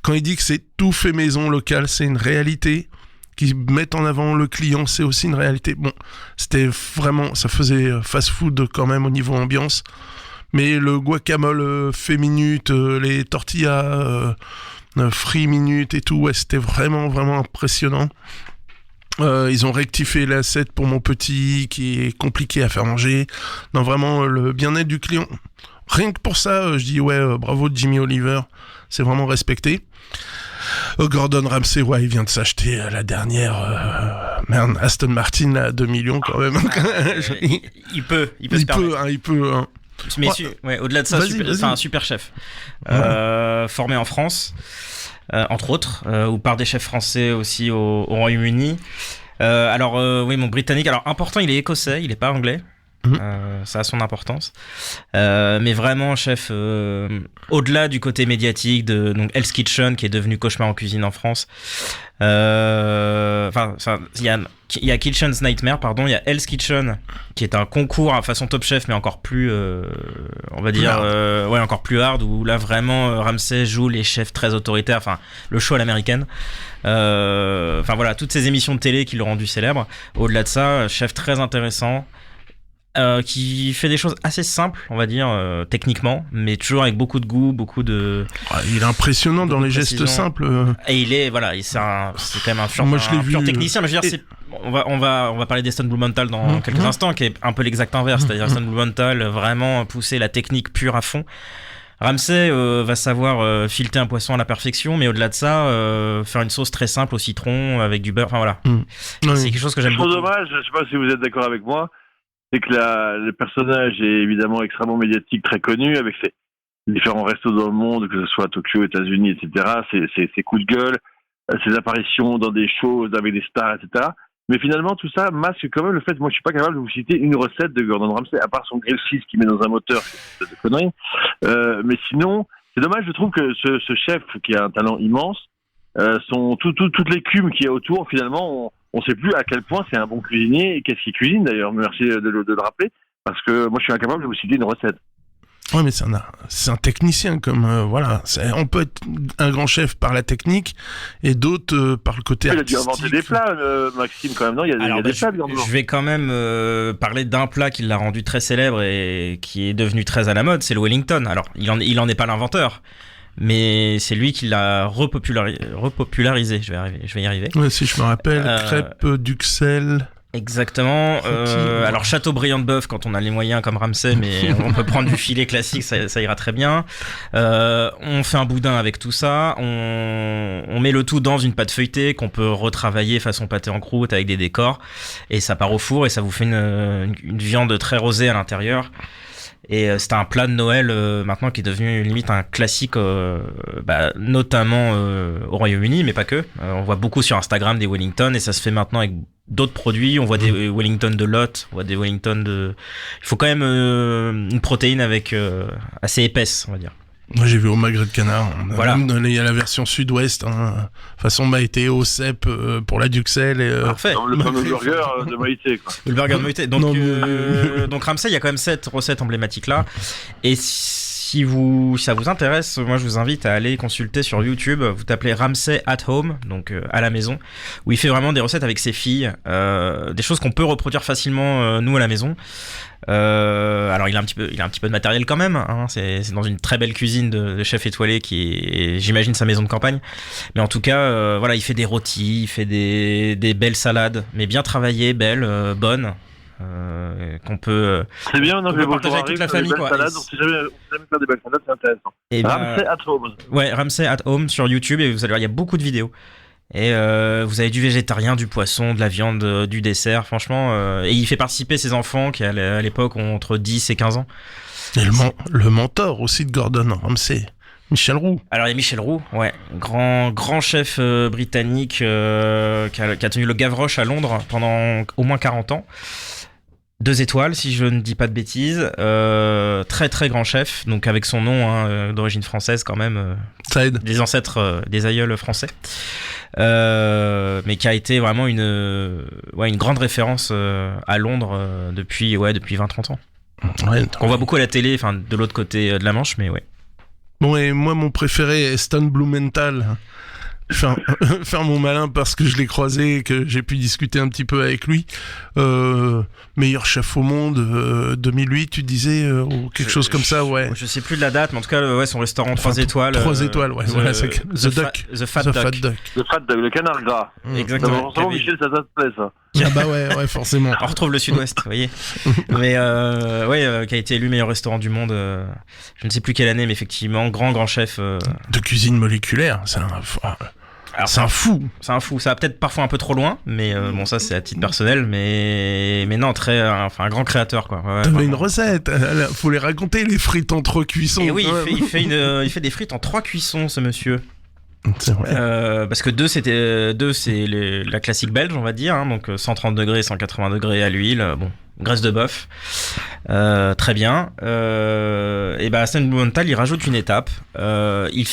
Quand il dit que c'est tout fait maison local, c'est une réalité. Qu'ils mettent en avant le client, c'est aussi une réalité. Bon, c'était vraiment, ça faisait fast-food quand même au niveau ambiance. Mais le guacamole fait minute, les tortillas free minute et tout, ouais, c'était vraiment, vraiment impressionnant. Ils ont rectifié l'assiette pour mon petit qui est compliqué à faire manger. Non, vraiment, le bien-être du client. Rien que pour ça, je dis ouais, bravo Jimmy Oliver, c'est vraiment respecté. Gordon Ramsay, ouais, il vient de s'acheter la dernière Aston Martin à 2 millions quand même. Il peut se permettre. Il peut. Mais Ouais. au-delà de ça, Vas-y. c'est un super chef. Formé en France, entre autres, ou par des chefs français aussi au Royaume-Uni. Oui, mon britannique, alors important, il est écossais, il est pas anglais. Ça a son importance. Mais vraiment, chef, au-delà du côté médiatique de donc Hell's Kitchen, qui est devenu Cauchemar en cuisine en France. Il y a Kitchen's Nightmare, pardon. Il y a Hell's Kitchen, qui est un concours à façon Top Chef, mais encore plus, on va dire, encore plus hard, où là vraiment Ramsay joue les chefs très autoritaires. Enfin, le show à l'américaine. Voilà, toutes ces émissions de télé qui l'ont rendu célèbre. Au-delà de ça, chef très intéressant. Qui fait des choses assez simples, on va dire, techniquement, mais toujours avec beaucoup de goût, beaucoup de... Il est impressionnant dans les gestes simples. Et il est, voilà, c'est quand même un pur, Moi, je l'ai vu, technicien, mais je veux dire, on va parler d'Eston Blumenthal dans quelques instants, qui est un peu l'exact inverse, c'est-à-dire Eston Blumenthal vraiment pousser la technique pure à fond. Ramsay va savoir fileter un poisson à la perfection, mais au-delà de ça, faire une sauce très simple au citron avec du beurre, enfin voilà. C'est quelque chose que j'aime beaucoup. beaucoup. Dommage, je sais pas si vous êtes d'accord avec moi, c'est que le personnage est évidemment extrêmement médiatique, très connu, avec ses différents restos dans le monde, que ce soit à Tokyo, États-Unis, etc., ses coups de gueule, ses apparitions dans des shows avec des stars, etc. Mais finalement, tout ça masque quand même le fait que moi, je suis pas capable de vous citer une recette de Gordon Ramsay, à part son grill cheese qu'il met dans un moteur, c'est de conneries. Mais sinon, c'est dommage, je trouve que ce chef, qui a un talent immense, toute l'écume qui est autour, finalement, on sait plus à quel point c'est un bon cuisinier et qu'est-ce qu'il cuisine d'ailleurs. Merci de le rappeler, parce que moi, je suis incapable de vous citer une recette. Ouais, mais c'est un technicien, comme voilà. On peut être un grand chef par la technique et d'autres par le côté Il a dû artistique. inventer des plats, Maxime, quand même, non? Il y a Alors, des plats, bien sûr. je vais quand même parler d'un plat qui l'a rendu très célèbre et qui est devenu très à la mode, c'est le Wellington. Alors, il en est pas l'inventeur, mais c'est lui qui l'a repopularisé. Je vais y arriver. Ouais, si je me rappelle, crêpes Duxelles. Exactement. Faut-il- Alors Châteaubriand de bœuf quand on a les moyens comme Ramsay, mais on peut prendre du filet classique, ça ira très bien. On fait un boudin avec tout ça. On met le tout dans une pâte feuilletée qu'on peut retravailler façon pâté en croûte avec des décors, et ça part au four et ça vous fait une viande très rosée à l'intérieur. Et c'est un plat de Noël maintenant qui est devenu limite un classique, notamment au Royaume-Uni, mais pas que. On voit beaucoup sur Instagram des Wellington et ça se fait maintenant avec d'autres produits. On voit des Wellington de Lot, on voit des Wellington de... Il faut quand même une protéine avec assez épaisse, on va dire. Moi, j'ai vu au magret de canard. Voilà. Il y a la version sud-ouest, façon Maïté au cèpe pour la Duxelles. Et, Parfait. Le fameux burger de Maïté, quoi. Le burger de Moïté. Donc, Non, donc Ramsay, il y a quand même cette recette emblématique là. Et si ça vous intéresse, moi je vous invite à aller consulter sur YouTube. Vous tapez Ramsay at home, donc à la maison, où il fait vraiment des recettes avec ses filles, des choses qu'on peut reproduire facilement nous à la maison. Alors il a un petit peu de matériel quand même, hein. C'est dans une très belle cuisine de chef étoilé qui est, j'imagine, sa maison de campagne. Mais en tout cas, voilà, il fait des rôtis, il fait des belles salades, mais bien travaillées, belles, bonnes. Qu'on peut C'est bien, non, on peut partager avec toute la famille, quoi. Salades, on sait jamais faire des belles salades, c'est intéressant. et Ramsay at home. ouais, Ramsay at home sur YouTube, et vous allez voir, il y a beaucoup de vidéos. Et vous avez du végétarien, du poisson, de la viande, du dessert, franchement. Et il fait participer ses enfants qui à l'époque ont entre 10 et 15 ans. et le mentor aussi de Gordon Ramsay, Michel Roux. Alors il y a Michel Roux, ouais, grand chef britannique qui a tenu le Gavroche à Londres pendant au moins 40 ans. 2 étoiles, si je ne dis pas de bêtises. Très très grand chef, donc avec son nom d'origine française quand même, Ça aide. des ancêtres, des aïeuls français. Mais qui a été vraiment une grande référence à Londres depuis 20-30 ans. Ouais. On voit beaucoup à la télé, enfin de l'autre côté de la Manche, mais ouais. Bon, et moi, mon préféré est Stan Blumenthal. Faire mon malin parce que je l'ai croisé et que j'ai pu discuter un petit peu avec lui. Meilleur chef au monde, 2008, tu disais, ou quelque chose comme ça, ouais. Je sais plus de la date, mais en tout cas, ouais, son restaurant 3 étoiles. 3 étoiles, ouais. Voilà, c'est The Duck. The Fat The Duck. Fat Duck. Le fat dog, le canard gras. Exactement. Forcément, Michel, ça te plaît, ça. Ah bah ouais, forcément. On retrouve le Sud-Ouest, vous voyez. Mais qui a été élu meilleur restaurant du monde. Je ne sais plus quelle année, mais effectivement, grand chef. De cuisine moléculaire, c'est un fou. C'est un fou. Ça va peut-être parfois un peu trop loin, mais bon, ça c'est à titre personnel. Mais non, un grand créateur, quoi. Ouais, T'avais vraiment. une recette, faut les raconter, les frites en 3 cuissons. Et oui, Ouais. il fait des frites en 3 cuissons, ce monsieur. C'est vrai. Parce que 2 c'est la classique belge, on va dire, hein, donc 130 degrés, 180 degrés à l'huile, bon, graisse de bœuf, très bien. Et bah Stan Blumenthal, il rajoute une étape. Il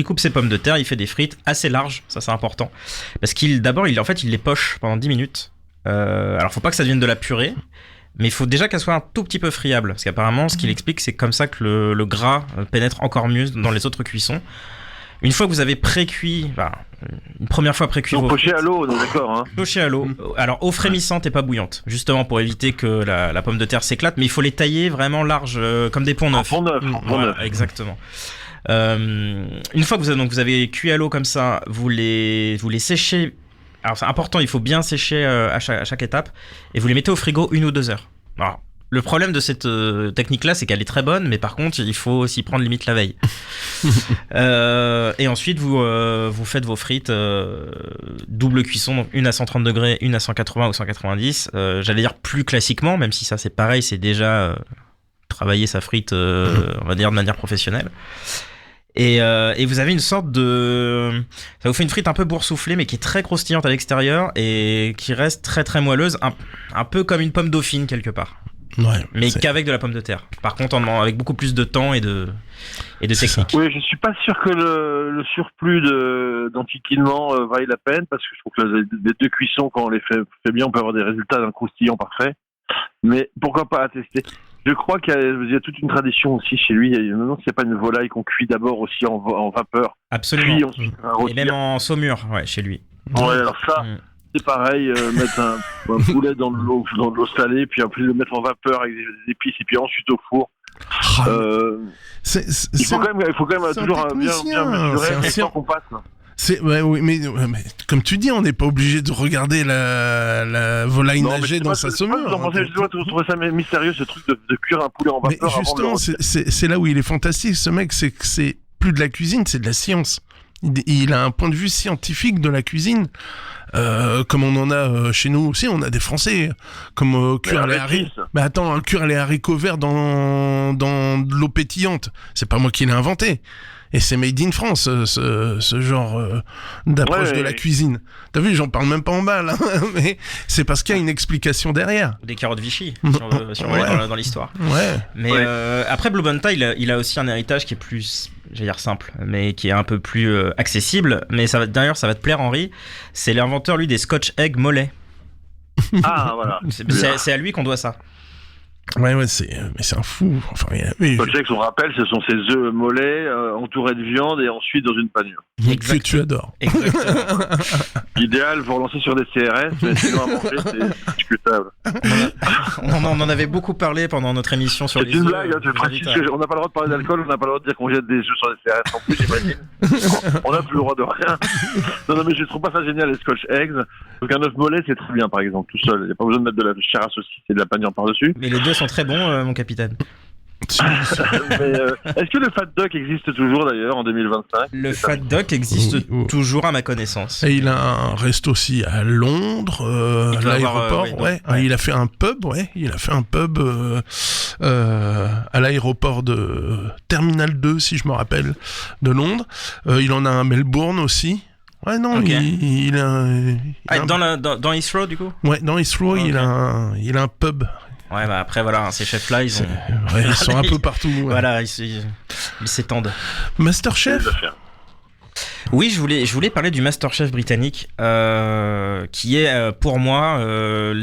coupe ses pommes de terre, il fait des frites assez larges, ça c'est important, parce il les poche pendant 10 minutes. Alors faut pas que ça devienne de la purée. Mais il faut déjà qu'elle soit un tout petit peu friable, parce qu'apparemment, ce qu'il explique, c'est comme ça que le gras pénètre encore mieux dans les autres cuissons. Une fois que vous avez pré-cuit, une première fois pré-cuit Donc, vos poché frites, à l'eau, on est d'accord, hein. poché à l'eau. Alors, eau frémissante et pas bouillante, justement pour éviter que la pomme de terre s'éclate, mais il faut les tailler vraiment larges, comme des ponts neufs. Pont neuf, Voilà, exactement. Une fois que vous avez cuit à l'eau comme ça, vous les séchez. Alors c'est important, il faut bien sécher à chaque étape, et vous les mettez au frigo 1 ou 2 heures. Alors, le problème de cette technique-là, c'est qu'elle est très bonne, mais par contre, il faut aussi prendre limite la veille. Et ensuite, vous faites vos frites double cuisson, donc une à 130 degrés, une à 180 ou 190. J'allais dire plus classiquement, même si ça c'est pareil, c'est déjà travailler sa frite, on va dire, de manière professionnelle. Et vous avez une sorte ça vous fait une frite un peu boursouflée, mais qui est très croustillante à l'extérieur et qui reste très très moelleuse, un peu comme une pomme dauphine quelque part. Ouais, Mais qu'avec de la pomme de terre. Par contre, avec beaucoup plus de temps et de technique. Oui, je suis pas sûr que le surplus d'enquiquinement vaille la peine, parce que je trouve que les 2 cuissons, quand on les fait bien, on peut avoir des résultats d'un croustillant parfait. Mais pourquoi pas à tester. Je crois qu'il y a toute une tradition aussi chez lui. Je me demande s'il n'y a pas une volaille qu'on cuit d'abord aussi en vapeur. Absolument. Puis ensuite un Et rôti. même en saumure, ouais, chez lui. Ouais, alors ça, Mm. c'est pareil, mettre un poulet dans de l'eau salée, puis après le mettre en vapeur avec des épices, et puis ensuite au four. Ah, Il faut quand même c'est un toujours bien technicien, mesurer c'est un le temps science- qu'on passe. oui, mais comme tu dis, on n'est pas obligé de regarder la volaille nager dans sa saumure. Je dois trouver ça mystérieux, ce truc de cuire un poulet en Mais vapeur avant de le justement, c'est là où il est fantastique, ce mec, c'est que c'est plus de la cuisine, c'est de la science. Il a un point de vue scientifique de la cuisine, comme on en a chez nous aussi. On a des Français, comme cuire les haricots. Mais attends, cuire les haricots verts dans de l'eau pétillante, c'est pas moi qui l'ai inventé. Et c'est made in France, ce genre d'approche de la cuisine. T'as vu, j'en parle même pas en bas, là. Mais c'est parce qu'il y a une explication derrière. Ou des carottes Vichy, si on veut aller dans l'histoire. Ouais. Mais après, Blue Banta, il a aussi un héritage qui est plus, j'allais dire simple, mais qui est un peu plus accessible. Mais d'ailleurs, ça va te plaire, Henri. C'est l'inventeur, lui, des Scotch Egg Mollet. Ah, voilà. C'est à lui qu'on doit ça. Ouais, mais c'est un fou. Enfin, oui, Scotch, on rappelle, ce sont ces œufs mollets entourés de viande et ensuite dans une panure. que tu adores. Exactement. Idéal pour lancer sur des CRS, mais sinon à manger, c'est discutable. On en avait beaucoup parlé pendant notre émission sur C'est les une œufs. blague, hein, c'est pratique. On n'a pas le droit de parler d'alcool, on n'a pas le droit de dire qu'on jette des œufs sur des CRS non plus, j'imagine. On n'a plus le droit de rien. Non, mais je trouve pas ça génial, les Scotch Eggs. Donc un œuf mollet, c'est très bien, par exemple, tout seul. Il n'y a pas besoin de mettre de la chair à saucisse et de la panure par-dessus. Mais les deux sont très bons, mon capitaine. Mais, est-ce que le Fat Duck existe toujours d'ailleurs en 2025? Le Fat Duck existe Oui. toujours à ma connaissance. Et il a un resto aussi à Londres, Il à doit avoir, l'aéroport. oui, ouais. ouais. Il a fait un pub, à l'aéroport de Terminal 2, si je me rappelle, de Londres. Il en a un à Melbourne aussi. Ouais, non, Ok. il a Dans Heathrow, du coup? ouais, dans Heathrow, Ok. il a un pub. Ouais, bah après, voilà, ces chefs-là, ils ont... Ouais, ils sont un peu partout. Ouais. Voilà, ils s'étendent. Masterchef. Oui, je voulais parler du Masterchef britannique, qui est pour moi.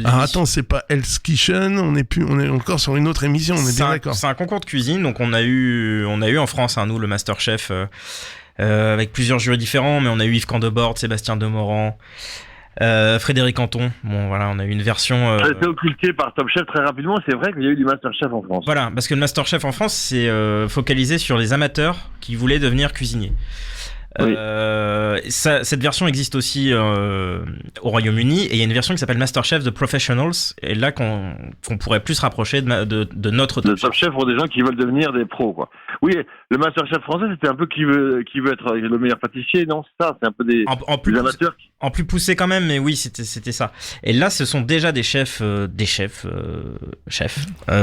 Ah, attends, c'est pas Hell's Kitchen, on est encore sur une autre émission, on est bien d'accord. C'est un concours de cuisine, donc on a eu en France, hein, nous, le Masterchef, avec plusieurs jurys différents, mais on a eu Yves Candebord, Sébastien Demorand, Frédéric Anton. Bon, voilà, on a eu une version. Ça a été occulté par Top Chef très rapidement. C'est vrai qu'il y a eu du Masterchef en France. Voilà, parce que le Masterchef en France, c'est focalisé sur les amateurs qui voulaient devenir cuisiniers. Oui. Cette version existe aussi au Royaume-Uni, et il y a une version qui s'appelle Masterchef The Professionals, et là qu'on pourrait plus se rapprocher de notre Le Top Top Chef. Chef pour des gens qui veulent devenir des pros, quoi. Oui, le Masterchef français, c'était un peu qui veut être le meilleur pâtissier, non? C'est ça, c'est un peu des Plus amateurs. en plus poussé quand même, mais oui, c'était ça. Et là, ce sont déjà des chefs,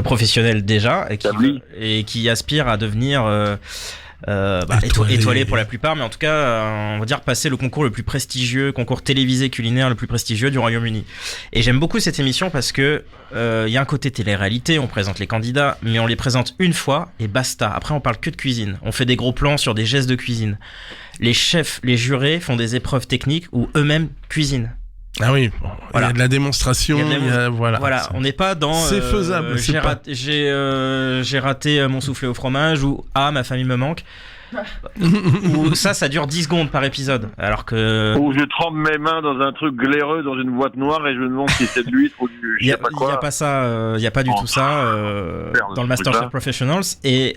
professionnels déjà, et qui aspirent à devenir étoilés pour la plupart, mais en tout cas, on va dire passer le concours le plus prestigieux, concours télévisé culinaire le plus prestigieux du Royaume-Uni. Et j'aime beaucoup cette émission parce que il y a un côté télé-réalité, on présente les candidats, mais on les présente une fois et basta. Après, on parle que de cuisine. On fait des gros plans sur des gestes de cuisine. Les chefs, les jurés font des épreuves techniques où eux-mêmes cuisinent. Ah oui, Voilà. il y a de la démonstration, Voilà, on n'est pas dans. C'est faisable. J'ai raté mon soufflé au fromage, ou ma famille me manque. Ou ça dure 10 secondes par épisode. Alors que. Ou je trempe mes mains dans un truc glaireux dans une boîte noire et je me demande si c'est de l'huître ou du Il je sais pas quoi. n'y a pas ça, il n'y a pas du tout ça dans le Masterchef Professionals. Et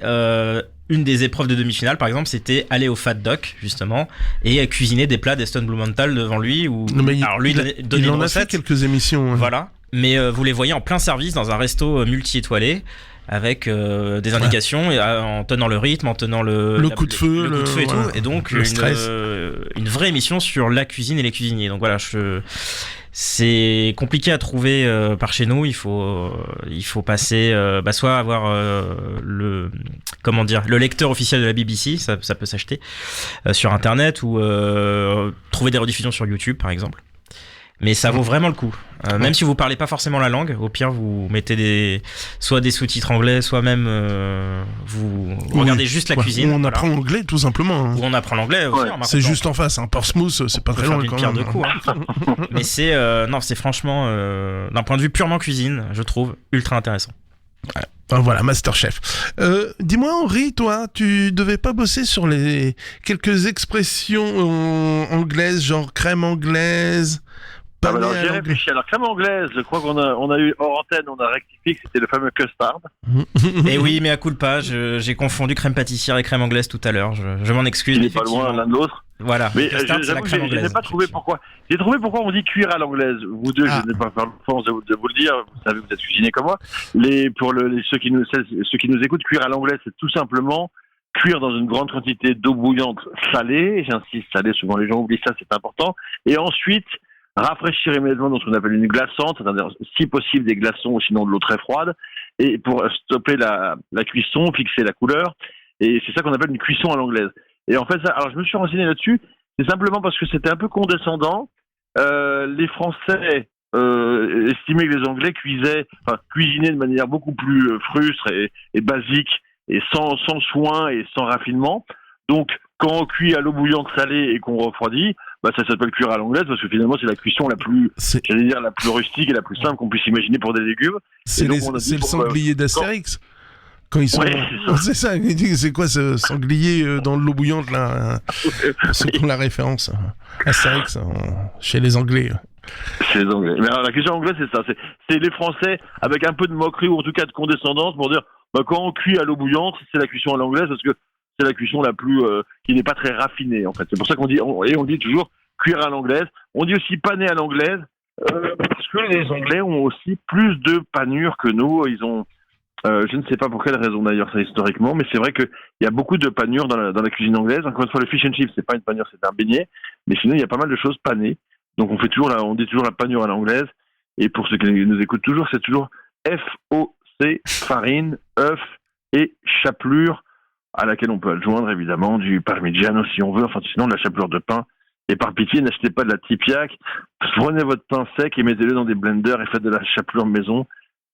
une des épreuves de demi-finale, par exemple, c'était aller au Fat Duck, justement, et cuisiner des plats d'Eston Blumenthal devant lui. Alors lui, donner il une en a recette. fait quelques émissions. Voilà. Mais vous les voyez en plein service dans un resto multi-étoilé, avec des indications, et, en tenant le rythme, en tenant le coup de feu, le coup de feu et voilà, tout. Et donc, le stress. une vraie émission sur la cuisine et les cuisiniers. Donc voilà, c'est compliqué à trouver par chez nous. Il faut passer, soit avoir le lecteur officiel de la BBC, ça peut s'acheter sur internet, ou trouver des rediffusions sur YouTube, par exemple. Mais ça vaut vraiment le coup. Même si vous parlez pas forcément la langue, au pire vous mettez soit des sous-titres anglais, soit même vous regardez juste la cuisine. Ou on apprend l'anglais tout simplement. Ou on apprend l'anglais aussi. Ouais, C'est juste en face. Portsmouth, c'est pas très loin quand pierre même. de coups. Hein. Mais c'est franchement d'un point de vue purement cuisine, je trouve ultra intéressant. Voilà, Masterchef. Dis-moi, Henri, toi, tu devais pas bosser sur les quelques expressions anglaises, genre crème anglaise, Ah bah pané alors à j'ai l'anglaise. réfléchi. Alors crème anglaise, je crois qu'on a eu hors antenne, on a rectifié que c'était le fameux custard. Et oui, mais à culpa, j'ai confondu crème pâtissière et crème anglaise tout à l'heure. Je m'en excuse. Il n'est pas loin effectivement. l'un de l'autre. Voilà. Mais le custard, c'est la j'avoue, crème je anglaise. n'ai pas trouvé effectivement. pourquoi. J'ai trouvé pourquoi on dit cuire à l'anglaise. Vous deux, Ah. je n'ai pas fait l'offense de vous le dire. Vous savez, vous êtes cuisinier comme moi. Ceux qui nous écoutent, cuire à l'anglaise, c'est tout simplement cuire dans une grande quantité d'eau bouillante salée. J'insiste, salée. Souvent les gens oublient ça, c'est important. Et ensuite, rafraîchir immédiatement dans ce qu'on appelle une glaçante, c'est-à-dire si possible des glaçons ou sinon de l'eau très froide, et pour stopper la cuisson, fixer la couleur, et c'est ça qu'on appelle une cuisson à l'anglaise. Et en fait, ça, alors je me suis renseigné là-dessus, c'est simplement parce que c'était un peu condescendant. Les Français estimaient que les Anglais cuisinaient de manière beaucoup plus frustre et basique, et sans soin et sans raffinement. Donc, quand on cuit à l'eau bouillante salée et qu'on refroidit, bah ça s'appelle cuire à l'anglaise parce que finalement c'est la cuisson la plus, C'est j'allais dire, la plus rustique et la plus simple qu'on puisse imaginer pour des légumes. c'est Et donc, les- on a dit, c'est le bon, sanglier d'Astérix. Quand ils sont... Ouais, c'est ça. C'est ça, il dit, c'est quoi ce sanglier dans l'eau bouillante, là pour ceux qui ont la référence. Astérix, chez les Anglais. Chez les Anglais. Mais alors, la cuisson anglaise, c'est ça. C'est les Français avec un peu de moquerie ou en tout cas de condescendance pour dire bah, quand on cuit à l'eau bouillante, c'est la cuisson à l'anglaise parce que c'est la cuisson la plus qui n'est pas très raffinée en fait. C'est pour ça qu'on dit on dit toujours cuire à l'anglaise. On dit aussi paner à l'anglaise parce que les Anglais ont aussi plus de panure que nous. Ils ont je ne sais pas pour quelle raison d'ailleurs ça historiquement, mais c'est vrai qu'il y a beaucoup de panure dans la cuisine anglaise. Encore une fois, le fish and chips, c'est pas une panure, c'est un beignet, mais sinon il y a pas mal de choses panées. Donc on dit toujours la panure à l'anglaise. Et pour ceux qui nous écoutent toujours, c'est toujours FOC, farine, œuf et chapelure, à laquelle on peut adjoindre évidemment du parmigiano si on veut, enfin sinon de la chapelure de pain. Et par pitié, n'achetez pas de la tipiaque, prenez votre pain sec et mettez-le dans des blenders et faites de la chapelure maison.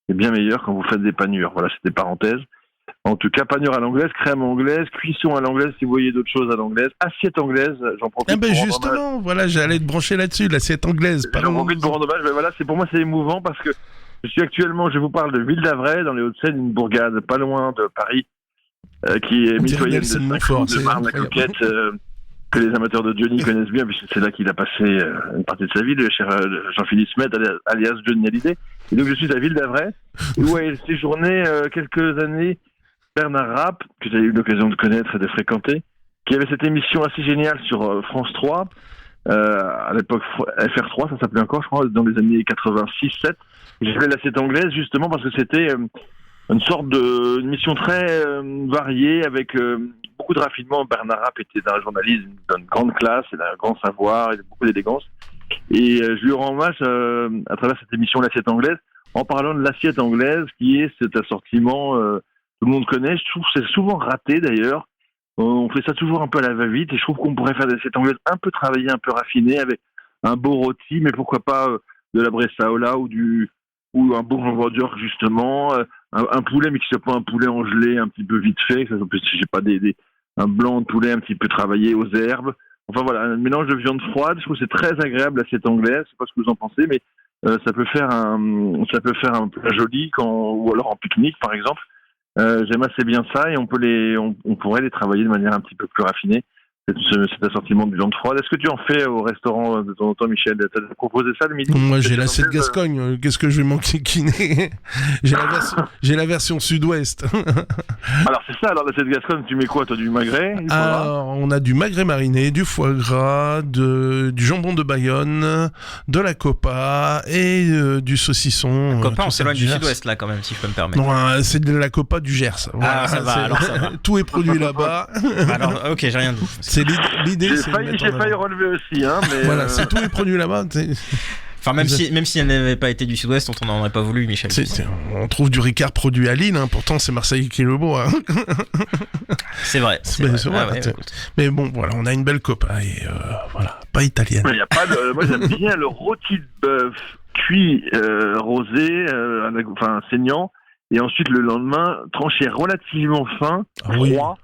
C'est bien meilleur quand vous faites des panures. Voilà, c'était parenthèse. En tout cas, panure à l'anglaise, crème anglaise, cuisson à l'anglaise si vous voyez d'autres choses à l'anglaise, assiette anglaise, j'en profite Ah ben pour rendre hommage. justement, voilà, j'allais te brancher là-dessus, l'assiette anglaise. J'en profite pour rendre hommage, mais voilà, pour moi c'est émouvant parce que je vous parle de Ville d'Avray, dans les Hauts-de-Seine, une bourgade pas loin de Paris, qui est On dirait mitoyenne de Nelson Saint-Cloud, Montfort, de c'est Marne-la-Coquette, que les amateurs de Johnny connaissent bien, puisque c'est là qu'il a passé une partie de sa vie, le cher Jean-Philippe Smet, alias Johnny Hallyday. Et donc je suis à Ville d'Avray, où a séjourné quelques années Bernard Rapp, que j'ai eu l'occasion de connaître et de fréquenter, qui avait cette émission assez géniale sur France 3, à l'époque FR3, ça s'appelait encore, je crois, dans les années 86-7. J'appelais l'assiette anglaise justement parce que c'était une sorte de une mission très variée avec beaucoup de raffinement. Bernard Rapp était un journaliste d'une grande classe et d'un grand savoir et de beaucoup d'élégance. Et je lui rends hommage à travers cette émission L'assiette anglaise en parlant de l'assiette anglaise qui est cet assortiment tout le monde connaît. Je trouve que c'est souvent raté d'ailleurs. On fait ça toujours un peu à la va-vite et je trouve qu'on pourrait faire des assiettes anglaises un peu travaillées, un peu raffinées avec un beau rôti, mais pourquoi pas de la bressaola ou un bon hamburger justement, un poulet mais qui soit pas un poulet engelé un petit peu vite fait, ça je sais pas un blanc de poulet un petit peu travaillé aux herbes. Enfin voilà, un mélange de viande froide, je trouve que c'est très agréable l'assiette anglaise, je sais pas ce que vous en pensez, mais ça peut faire un plat joli ou alors en pique-nique par exemple. J'aime assez bien ça et on pourrait les travailler de manière un petit peu plus raffinée. Cet assortiment de viande froide. Est-ce que tu en fais au restaurant de temps en temps, Michel? T'as proposé ça le midi? Moi, j'ai l'assiette Gascogne. Qu'est-ce que je vais m'enquiquiner? J'ai la version sud-ouest. Alors, c'est ça. Alors, l'assiette Gascogne, tu mets quoi, toi? Du magret? Alors, on a du magret mariné, du foie gras, du jambon de Bayonne, de la copa et du saucisson. Copa, on tout ça s'éloigne du du Gers. sud-ouest là quand même, si je peux me permettre. Non, c'est de la copa du Gers. Voilà, ça va, alors ça va. Tout est produit là-bas. Alors, ok, j'ai rien dit. C'est l'idée, J'ai c'est de mettre en failli avant. relever aussi, hein, mais. Voilà, c'est tout est produit là-bas. Enfin, même si elle n'avait pas été du sud-ouest, on n'en aurait pas voulu, Michel. On trouve du Ricard produit à Lille, hein, pourtant c'est Marseille qui est le beau. Hein. C'est vrai. C'est vrai, ouais, mais bon, voilà, on a une belle copa et voilà, pas italienne. Il y a pas de... Moi, j'aime bien le rôti de bœuf cuit rosé, saignant, et ensuite le lendemain tranché relativement fin, Ah oui. froid.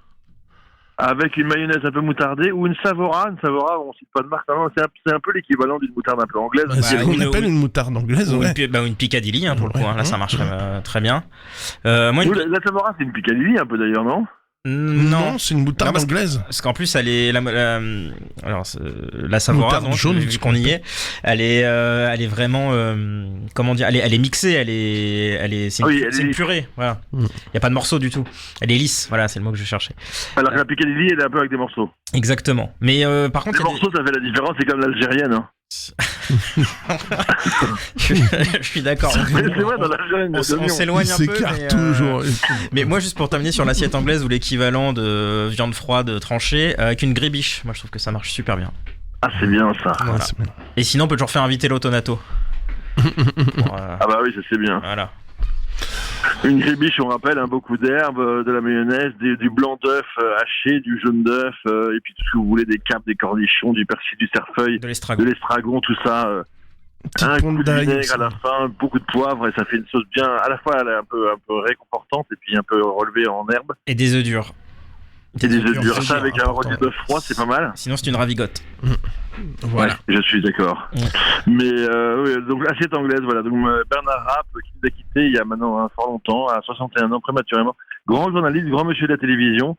avec une mayonnaise un peu moutardée ou une Savora. Une Savora, on cite pas de marque, non, c'est un peu l'équivalent d'une moutarde un peu anglaise. Bah, c'est ce qu'on une- appelle une moutarde anglaise, Ou ouais. une Piccadilly, pour le coup. Ouais. Là, ça marche très bien. Moi, Nous, la Savora, c'est une Piccadilly un peu d'ailleurs, non? Non, c'est une moutarde Non, parce anglaise. Parce qu'en plus, elle est la Savora, Moutarde donc, jaune, vu ce qu'on qu'on y est, elle est vraiment, comment dire, elle est mixée, c'est Ah oui, une, elle c'est est une lisse. purée, voilà. Mm. Il y a pas de morceaux du tout. Elle est lisse, voilà, c'est le mot que je cherchais. Alors que la Piccadilly, elle est un peu avec des morceaux. Exactement. Mais par contre, Les il y a morceaux, ça fait la différence, c'est comme l'algérienne. Hein. je suis d'accord. Mais c'est vrai, dans l'algérienne, On s'éloigne Il un peu. s'écarte mais, toujours. mais moi, juste pour terminer sur l'assiette anglaise ou l'équivalent de viande froide tranchée avec une grébiche, moi je trouve que ça marche super bien. Ah, c'est bien ça. Ouais, Voilà. c'est bien. Et sinon, on peut toujours faire un vitello tonato. Ah bah oui, ça c'est bien. Voilà. Une grébiche, on rappelle, beaucoup d'herbes, de la mayonnaise, du blanc d'œuf haché, du jaune d'œuf, et puis tout ce que vous voulez, des capres, des cornichons, du persil, du cerfeuil, De de l'estragon. l'estragon, tout ça. Petite Un pointe coup de d'ail vinaigre aussi. à la fin, beaucoup de poivre, et ça fait une sauce bien, à la fois elle est un peu réconfortante, et puis un peu relevée en herbe. Et des œufs durs. Et des œufs durs. œufs Ça, durs, avec un important. rôti d'œuf froid, c'est pas mal. Sinon, c'est une ravigote. Voilà. Ouais, je suis d'accord. Mais oui, donc assiette anglaise, voilà. Donc Bernard Rapp, qui nous a quittés il y a maintenant fort longtemps, à 61 ans prématurément, grand journaliste, grand monsieur de la télévision,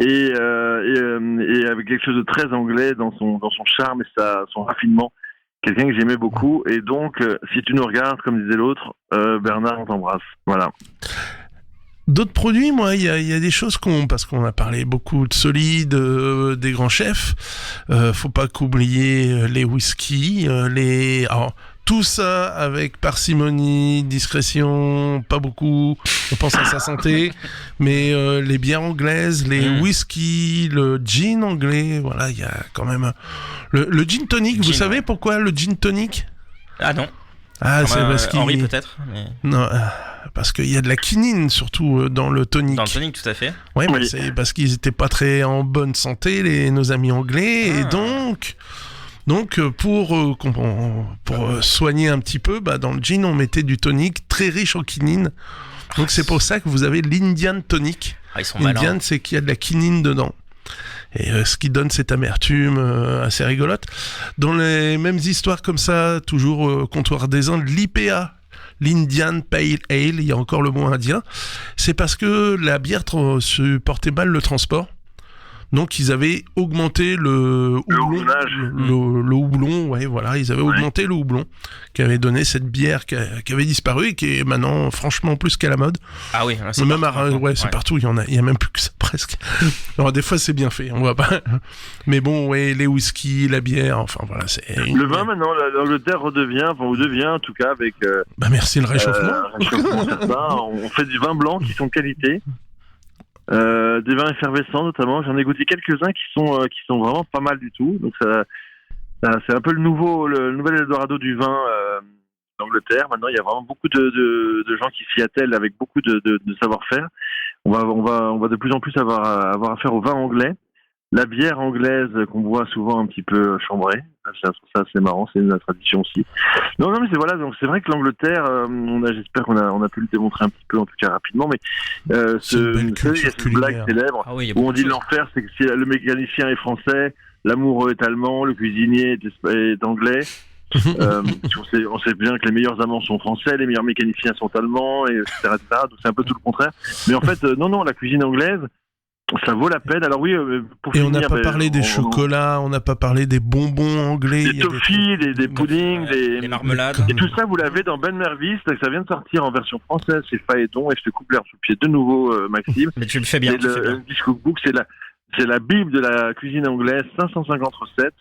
et avec quelque chose de très anglais dans son charme et son raffinement. Quelqu'un que j'aimais beaucoup, et donc si tu nous regardes, comme disait l'autre, Bernard, on t'embrasse. Voilà. D'autres produits, moi, il y a des choses parce qu'on a parlé beaucoup de solides, des grands chefs. Faut pas qu'oublier les whisky, alors, tout ça avec parcimonie, discrétion, pas beaucoup. On pense à sa santé, mais les bières anglaises, les whisky, le gin anglais, voilà, il y a quand même le gin tonic. Vous Gin, savez ouais. pourquoi le gin tonic? Ah non. Ah, c'est parce qu'il Henri peut-être. Mais... non, parce qu'il y a de la quinine surtout dans le tonic. Dans le tonic, tout à fait. Ouais, mais Oui. c'est parce qu'ils étaient pas très en bonne santé, nos amis anglais, et donc pour soigner un petit peu, dans le gin on mettait du tonic très riche en quinine. Donc c'est pour ça que vous avez l'Indian tonic. Ah, ils sont malins. Indian, c'est qu'il y a de la quinine dedans. Et ce qui donne cette amertume assez rigolote. Dans les mêmes histoires comme ça, toujours comptoir des Indes, l'IPA, l'Indian Pale Ale, il y a encore le mot indien, c'est parce que la bière supportait mal le transport. Donc ils avaient augmenté le houblon, houblonnage. le houblon, ouais, voilà, ils avaient augmenté le houblon qui avait donné cette bière qui avait disparu et qui est maintenant franchement plus qu'à la mode. Ah oui, c'est Même partout, ouais, c'est ouais. partout, il y a même plus que ça presque. Alors des fois c'est bien fait, on voit pas. Mais bon, ouais, les whisky, la bière, enfin voilà, c'est Le vin, maintenant, l'Angleterre devient en tout cas, avec merci le réchauffement. réchauffement certain. On fait du vin blanc qui sont de qualité. Des vins effervescents notamment, j'en ai goûté quelques-uns qui sont vraiment pas mal du tout. Donc ça c'est un peu le nouvel Eldorado du vin d'Angleterre. Maintenant, il y a vraiment beaucoup de gens qui s'y attellent avec beaucoup de savoir-faire. On va de plus en plus avoir affaire au vin anglais. La bière anglaise qu'on boit souvent un petit peu chambrée, ça c'est marrant, c'est une tradition aussi. Non mais donc c'est vrai que l'Angleterre, j'espère qu'on a pu le démontrer un petit peu en tout cas rapidement, mais C'est une belle il y a culture cette blague culinaire. célèbre Ah oui, il y a où beaucoup on de dit choses. l'enfer, c'est que si le mécanicien est français, l'amoureux est allemand, le cuisinier est anglais. On sait bien que les meilleurs amants sont français, les meilleurs mécaniciens sont allemands, et etc., etc. Donc c'est un peu tout le contraire. Mais en fait, non, la cuisine anglaise, ça vaut la peine. Alors oui, pour Et finir, on n'a pas parlé des chocolats, on n'a pas parlé des bonbons anglais. des il y a toffees, des puddings, Les marmelades. et tout ça, vous l'avez dans Ben Mervis. Ça vient de sortir en version française chez Phaéton, et je te coupe l'air sous le pied de nouveau, Maxime. Mais tu le fais bien. C'est Tu le fais le bien. Disc Cookbook, c'est la bible de la cuisine anglaise, 550 recettes.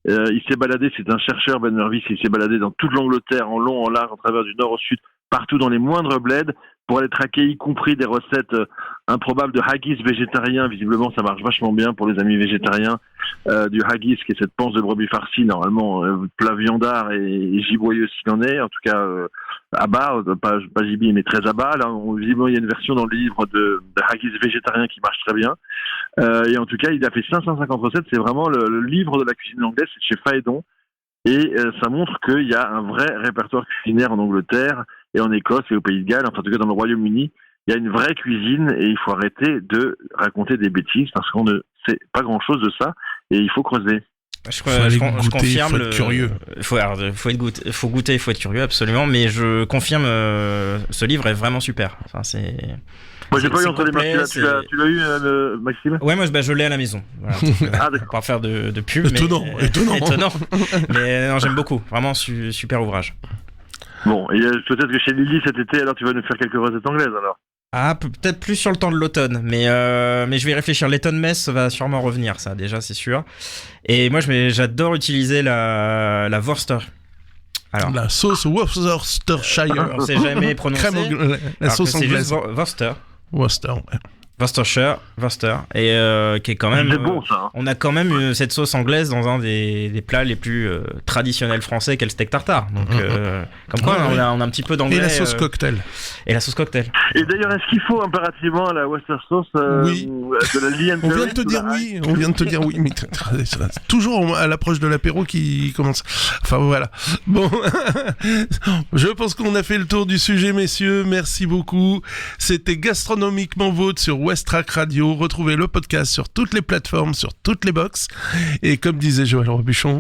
Il s'est baladé, c'est un chercheur, Ben Mervis, il s'est baladé dans toute l'Angleterre, en long, en large, en travers du nord au sud, partout dans les moindres bleds, pour aller traquer, y compris des recettes improbables de haggis végétarien. Visiblement, ça marche vachement bien pour les amis végétariens. Du haggis, qui est cette panse de brebis farcie, normalement, plat viandard et giboyeux s'il en est, en tout cas à bas, pas gibier, mais très à bas. Là, visiblement, il y a une version dans le livre de haggis végétarien qui marche très bien. Et en tout cas, il a fait 550 recettes. C'est vraiment le livre de la cuisine anglaise, c'est chez Phaéton. Et ça montre qu'il y a un vrai répertoire culinaire en Angleterre et en Écosse et au Pays de Galles, enfin en tout cas dans le Royaume-Uni. Il y a une vraie cuisine et il faut arrêter de raconter des bêtises parce qu'on ne sait pas grand-chose de ça, et il faut creuser. Je goûter, confirme. faut être curieux. Faut goûter, il faut être curieux, absolument. Mais je confirme, ce livre est vraiment super. Enfin, c'est. Moi, j'ai pas eu c'est entre les mains. complet, Tu l'as eu, Maxime? Ouais, moi, je l'ai à la maison. Voilà. Ah, Pour pas faire de pub. Étonnant. Étonnant. Mais non, j'aime beaucoup. Vraiment, super ouvrage. Bon, et peut-être que chez Lily cet été, alors tu vas nous faire quelques recettes anglaises, alors. Ah, peut-être plus sur le temps de l'automne, mais je vais y réfléchir. L'Eton Mess va sûrement revenir, ça, déjà, c'est sûr. Et moi, j'adore utiliser la Worcester. Alors, La sauce Worcestershire. on sait jamais prononcer. La sauce c'est anglaise. juste Worcester. Worcester, ouais. Worcester, et qui est quand même. C'est bon, ça. Hein. On a quand même cette sauce anglaise dans un des plats les plus traditionnels français, qu'est le steak tartare. Donc, comme quoi, Ouais, on a un petit peu d'anglais. Et la sauce cocktail. Et la sauce cocktail. Et d'ailleurs, est-ce qu'il faut impérativement la Worcester sauce Oui. de la Lee and On vient Perry de te ou dire la- oui, on vient de te dire oui, mais c'est toujours à l'approche de l'apéro qui commence. Enfin voilà. Bon, je pense qu'on a fait le tour du sujet, messieurs. Merci beaucoup. C'était Gastronomiquement Vôtre sur Westrack Radio. Retrouvez le podcast sur toutes les plateformes, sur toutes les box. Et comme disait Joël Robuchon,